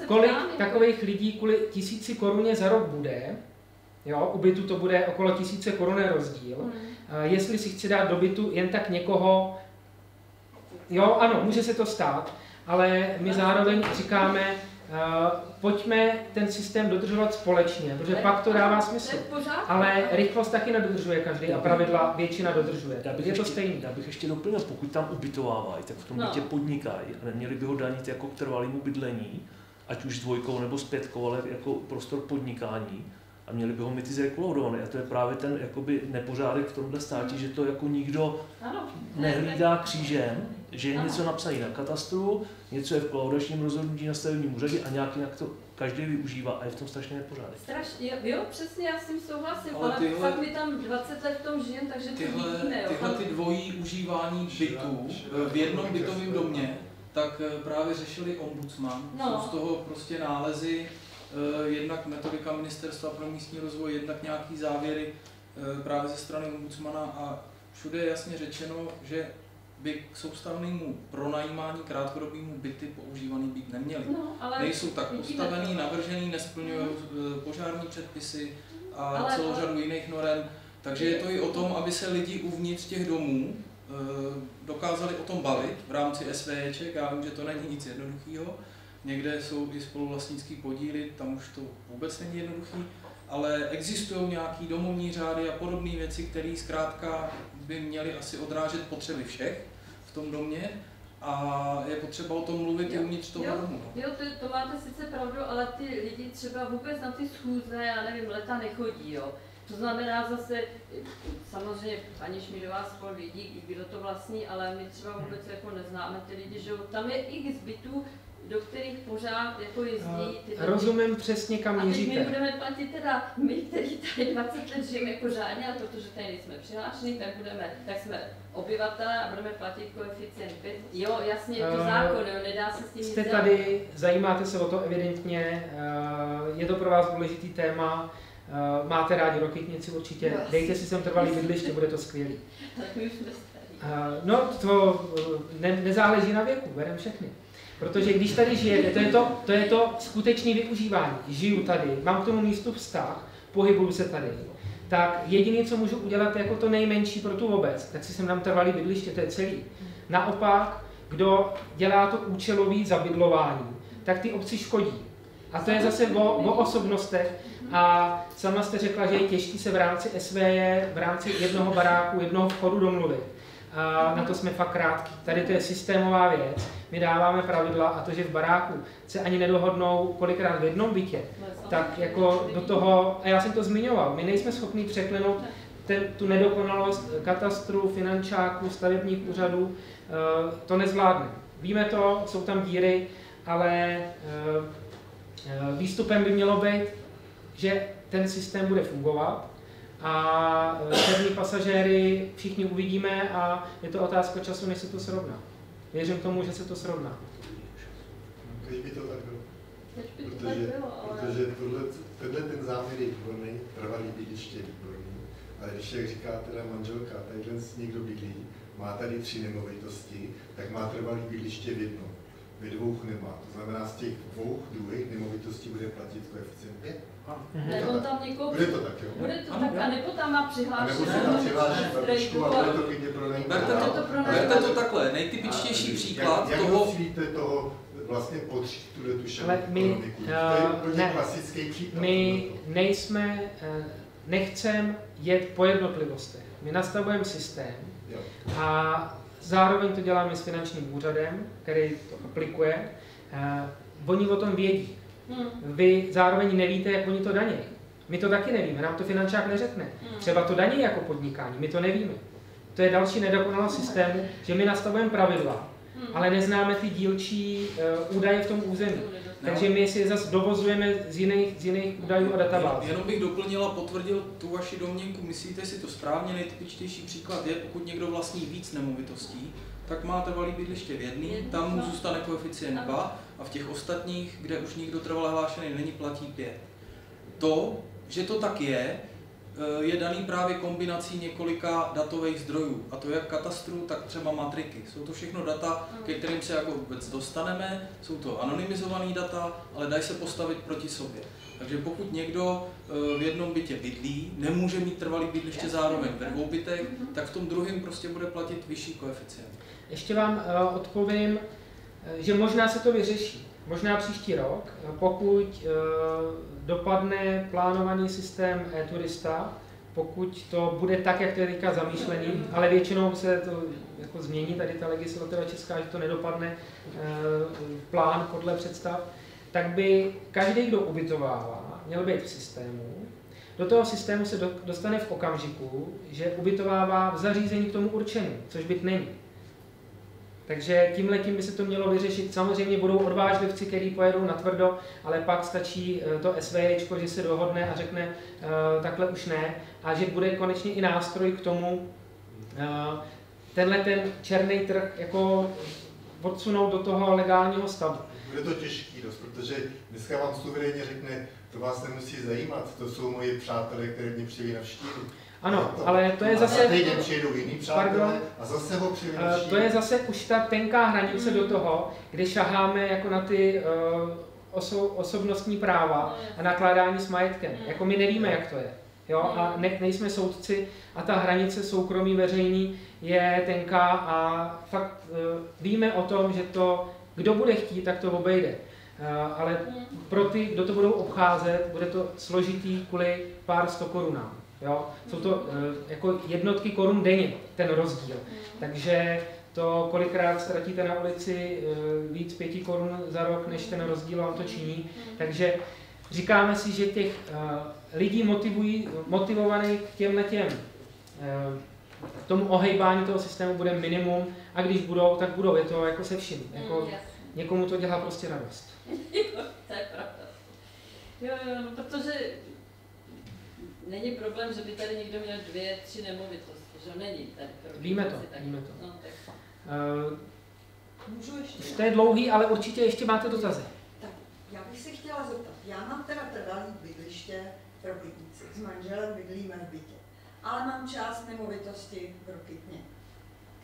kolik takových lidí kvůli 1000 koruně za rok bude, Jo, u bytu to bude okolo 1000 korun rozdíl. Jestli si chci dát do bytu jen tak někoho, jo, ano, může se to stát, ale my zároveň říkáme, pojďme ten systém dodržovat společně, protože pak to dává smysl. Ale rychlost taky nedodržuje každý a pravidla většina dodržuje. Je to stejný. Já bych ještě doplnil, pokud tam ubytovávají, tak v tom bytě podnikají a neměli by ho danit jako k trvalému bydlení, ať už s 2 nebo s 5, ale jako prostor podnikání. A měli by ho mít i zregulovaný. A to je právě ten jakoby nepořádek v tomhle státě, že to jako nikdo nehlídá křížem, že je něco napsané na katastru, něco je v kolaudačním rozhodnutí na stavebním úřadě a nějak to každý využívá a je v tom strašně nepořádek. Jo, přesně, já s tím souhlasím, ale fakt my tam 20 let v tom žijem, takže to vidíme. Tyhle ty dvojí užívání bytů v jednom bytovém domě, tak právě řešili ombudsman. Jsou z toho prostě nálezy, jednak metodika Ministerstva pro místní rozvoj, jednak nějaký závěry právě ze strany ombudsmana a všude je jasně řečeno, že by k soustavnému pronajímání krátkodobému byty používaný být neměly. Nejsou tak postavený, navržený, nesplňují požární předpisy a celou řadu jiných norem. Takže je to i o tom, aby se lidi uvnitř těch domů dokázali o tom bavit v rámci SVJček. Já vím, že to není nic jednoduchého. Někde jsou i spoluvlastnické podíly, tam už to vůbec není jednoduchý, ale existují nějaké domovní řády a podobné věci, které zkrátka by měly asi odrážet potřeby všech v tom domě a je potřeba o tom mluvit i uvnitř toho domu. Jo, to máte sice pravdu, ale ty lidi třeba vůbec na ty schůze, já nevím, leta nechodí, jo. To znamená zase, samozřejmě paní Šmídová spolu vidí, kdo to vlastní, ale my třeba vůbec jako neznáme ty lidi, že tam je x bytů, do kterých pořád jako jezdí ty lidi. Rozumím přesně, kam míříte. A teď my budeme platit teda, my, který tady 20 let žijeme jako řádně, a protože tady nejsme přihlášení, tak jsme obyvatele a budeme platit koeficient 5. Jo, jasně, je to zákon, jo, nedá se s tím jste tady, zajímáte se o to evidentně, je to pro vás důležitý téma, máte rádi Rokytnici určitě, dejte si sem trvalý bydliště, bude to skvělý. Tak my už jsme starý. No, to nezáleží na věku, bereme všechny. Protože když tady žijete, to je to skutečné využívání. Žiju tady, mám k tomu místu vztah, pohybuju se tady, tak jediné, co můžu udělat jako to nejmenší pro tu obec, tak si sem dám trvalý bydliště, to je celý. Naopak, kdo dělá to účelové zabydlování, tak ty obci škodí. A to je zase o osobnostech. A sama jste řekla, že je těžké se v rámci SVJ, v rámci jednoho baráku, jednoho vchodu domluvit. A na to jsme fakt krátký. Tady to je systémová věc. My dáváme pravidla a to, že v baráku se ani nedohodnou kolikrát v jednom bytě, tak jako do toho, a já jsem to zmiňoval, my nejsme schopni překlenout tu nedokonalost katastru, finančáků, stavebních úřadů, to nezvládne. Víme to, jsou tam díry, ale výstupem by mělo být, že ten systém bude fungovat a černí pasažéry všichni uvidíme a je to otázka času, než se to srovná. Věřím tomu, že se to srovná. Když by to tak bylo. Protože tenhle ten záměr je výborný, trvalý bydliště je výborný, ale když, jak říká teda manželka, tadyhle někdo bydlí, má tady 3 nemovitosti, tak má trvalý bydliště v jednom. Ve 2 nemá. To znamená, z těch 2 druhých nemovitostí bude platit koeficient 5. Nebo tam někoho... Bude to tak, jo? Bude to tak, a nebo tam má přihlášenou. Nebo se tam přihláší babičku a bude to klidně pronajít. Berte to takhle, nejtypičtější příklad jak toho... Jak docílíte toho vlastně potřít tu šedou ekonomiku? To je klasický příklad. My nejsme, nechceme jet po jednotlivostech. My nastavujeme systém a zároveň to děláme s finančním úřadem, který to aplikuje. Oni o tom vědí. Vy zároveň nevíte, jak oni to daní. My to taky nevíme, nám to finančák neřekne. Třeba to daní jako podnikání, my to nevíme. To je další nedokonalost systému, že my nastavujeme pravidla, ale neznáme ty dílčí údaje v tom území. Takže my si zase dovozujeme z jiných údajů a databází. Jenom bych doplnil a potvrdil tu vaši domněnku. Myslíte si to správně? Nejtypičtější příklad je, pokud někdo vlastní víc nemovitostí, tak má trvalý bydliště v jedný, tam mu zůstane koeficient 2 a v těch ostatních, kde už nikdo trvale hlášený není, platí 5. To, že to tak je daný právě kombinací několika datových zdrojů, a to jak katastru, tak třeba matriky. Jsou to všechno data, ke kterým se jako vůbec dostaneme, jsou to anonymizované data, ale dají se postavit proti sobě. Takže pokud někdo v jednom bytě bydlí, nemůže mít trvalý bydliště zároveň ve 2 bytech, tak v tom druhém prostě bude platit vyšší koeficient. Ještě vám odpovím, že možná se to vyřeší. Možná příští rok, pokud dopadne plánovaný systém e-turista, pokud to bude tak, jak to je teďka zamýšlený, ale většinou se to jako změní, tady ta legislativa česká, že to nedopadne plán podle představ, tak by každý, kdo ubytovává, měl být v systému. Do toho systému se dostane v okamžiku, že ubytovává v zařízení k tomu určení, což byt není. Takže tímhletím by se to mělo vyřešit. Samozřejmě budou odvážlivci, kteří pojedou natvrdo, ale pak stačí to SVJčko, že se dohodne a řekne takhle už ne a že bude konečně i nástroj k tomu tenhle ten černý trh jako odsunout do toho legálního stavu. Bude to těžký dost, protože dneska vám suverénně řekne, to vás nemusí zajímat, to jsou moji přátelé, které mě přijeli navštívit. Ano, ale to je zase... A teď přijedou jiný přátelé a zase ho přijeli navštívit. To je zase už ta tenká hranice do toho, kdy šaháme jako na ty osobnostní práva a nakládání s majetkem. Jako my nevíme, jak to je. Jo? A nejsme soudci a ta hranice soukromí veřejný je tenká a fakt víme o tom, že to, kdo bude chtít, tak to obejde. Ale pro ty, kdo to budou obcházet, bude to složitý kvůli pár 100 korunám. Jo? Jsou to jako jednotky korun denně, ten rozdíl. Takže to kolikrát ztratíte na ulici víc 5 korun za rok, než ten rozdíl vám to činí. Takže říkáme si, že těch lidí motivovaných k těm k tomu ohejbání toho systému bude minimum a když budou, tak budou. Je to jako se vším. Jako někomu to dělá prostě radost. To je pravda. Jo, no, protože není problém, že by tady někdo měl 2, 3 nemovitosti, že není tady problém. Víme to. No, tak. Můžu ještě? To je dlouhý, ale určitě ještě máte dotazy. Tak, já bych se chtěla zeptat. Já mám teda trvalý bydliště v Rokytnici. S manželem bydlíme v bytě. Ale mám část nemovitosti v Rokytně,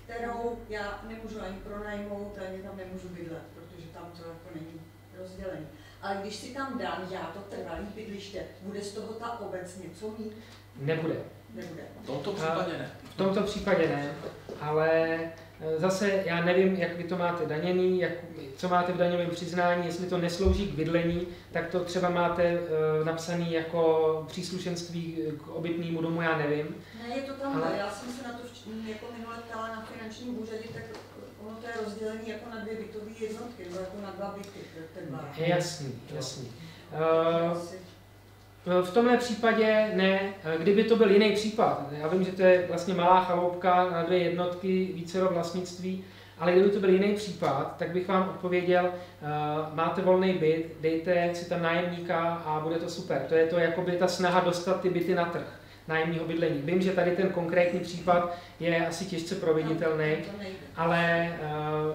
kterou já nemůžu ani pronajmout, ani tam nemůžu bydlet, protože tam to jako není rozdělené. Ale když si tam dám já to trvalé bydliště, bude z toho ta obec něco mít? Nebude. V tomto případě ne. V tomto případě ne, ale zase já nevím, jak vy to máte daněný, co máte v daňovém přiznání, jestli to neslouží k bydlení, tak to třeba máte napsaný jako příslušenství k obytnému domu, já nevím. Ne, je to tam, ale já jsem se na to jako minule ptala na finančním úřadě, tak ono to je rozdělení jako na 2 bytové jednotky, nebo jako na 2 byty. Jasný. V tomhle případě ne, kdyby to byl jiný případ, já vím, že to je vlastně malá chaloupka na 2 jednotky, vícero vlastnictví, ale kdyby to byl jiný případ, tak bych vám odpověděl, máte volný byt, dejte si tam nájemníka a bude to super. To je to jakoby ta snaha dostat ty byty na trh nájemního bydlení. Vím, že tady ten konkrétní případ je asi těžce proveditelný, ale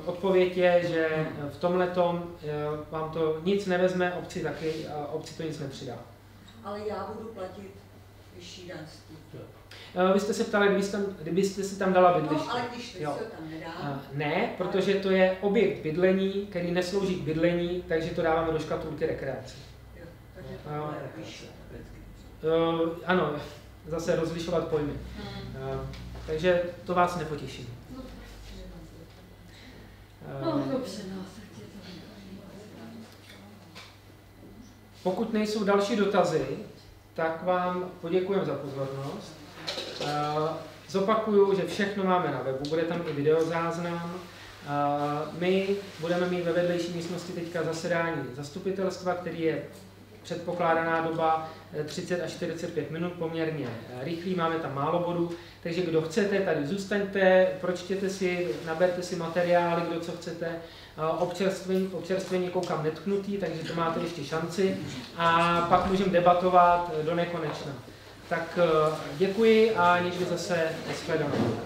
odpověď je, že v tomhletom vám to nic nevezme, obci taky, a obci to nic nepřidá. Ale já budu platit vyšší daň. Vy jste se ptali, kdybyste si tam dala bydliště. No, ale když to tam nedám. Ne, protože to je objekt bydlení, který neslouží k bydlení, takže to dáváme do škatulky rekreace. Ano, zase rozlišovat pojmy. Takže to vás nepotěší. Dobře, Pokud nejsou další dotazy, tak vám poděkujeme za pozornost. Zopakuju, že všechno máme na webu, bude tam i videozáznam. My budeme mít ve vedlejší místnosti teďka zasedání zastupitelstva, který je předpokládaná doba 30 až 45 minut, poměrně rychlý, máme tam málo bodů, takže kdo chcete, tady zůstaňte, pročtěte si, naberte si materiály, kdo co chcete, občerstvení koukám netknutý, takže to máte ještě šanci a pak můžeme debatovat do nekonečna. Tak děkuji a někdy zase nashledanou.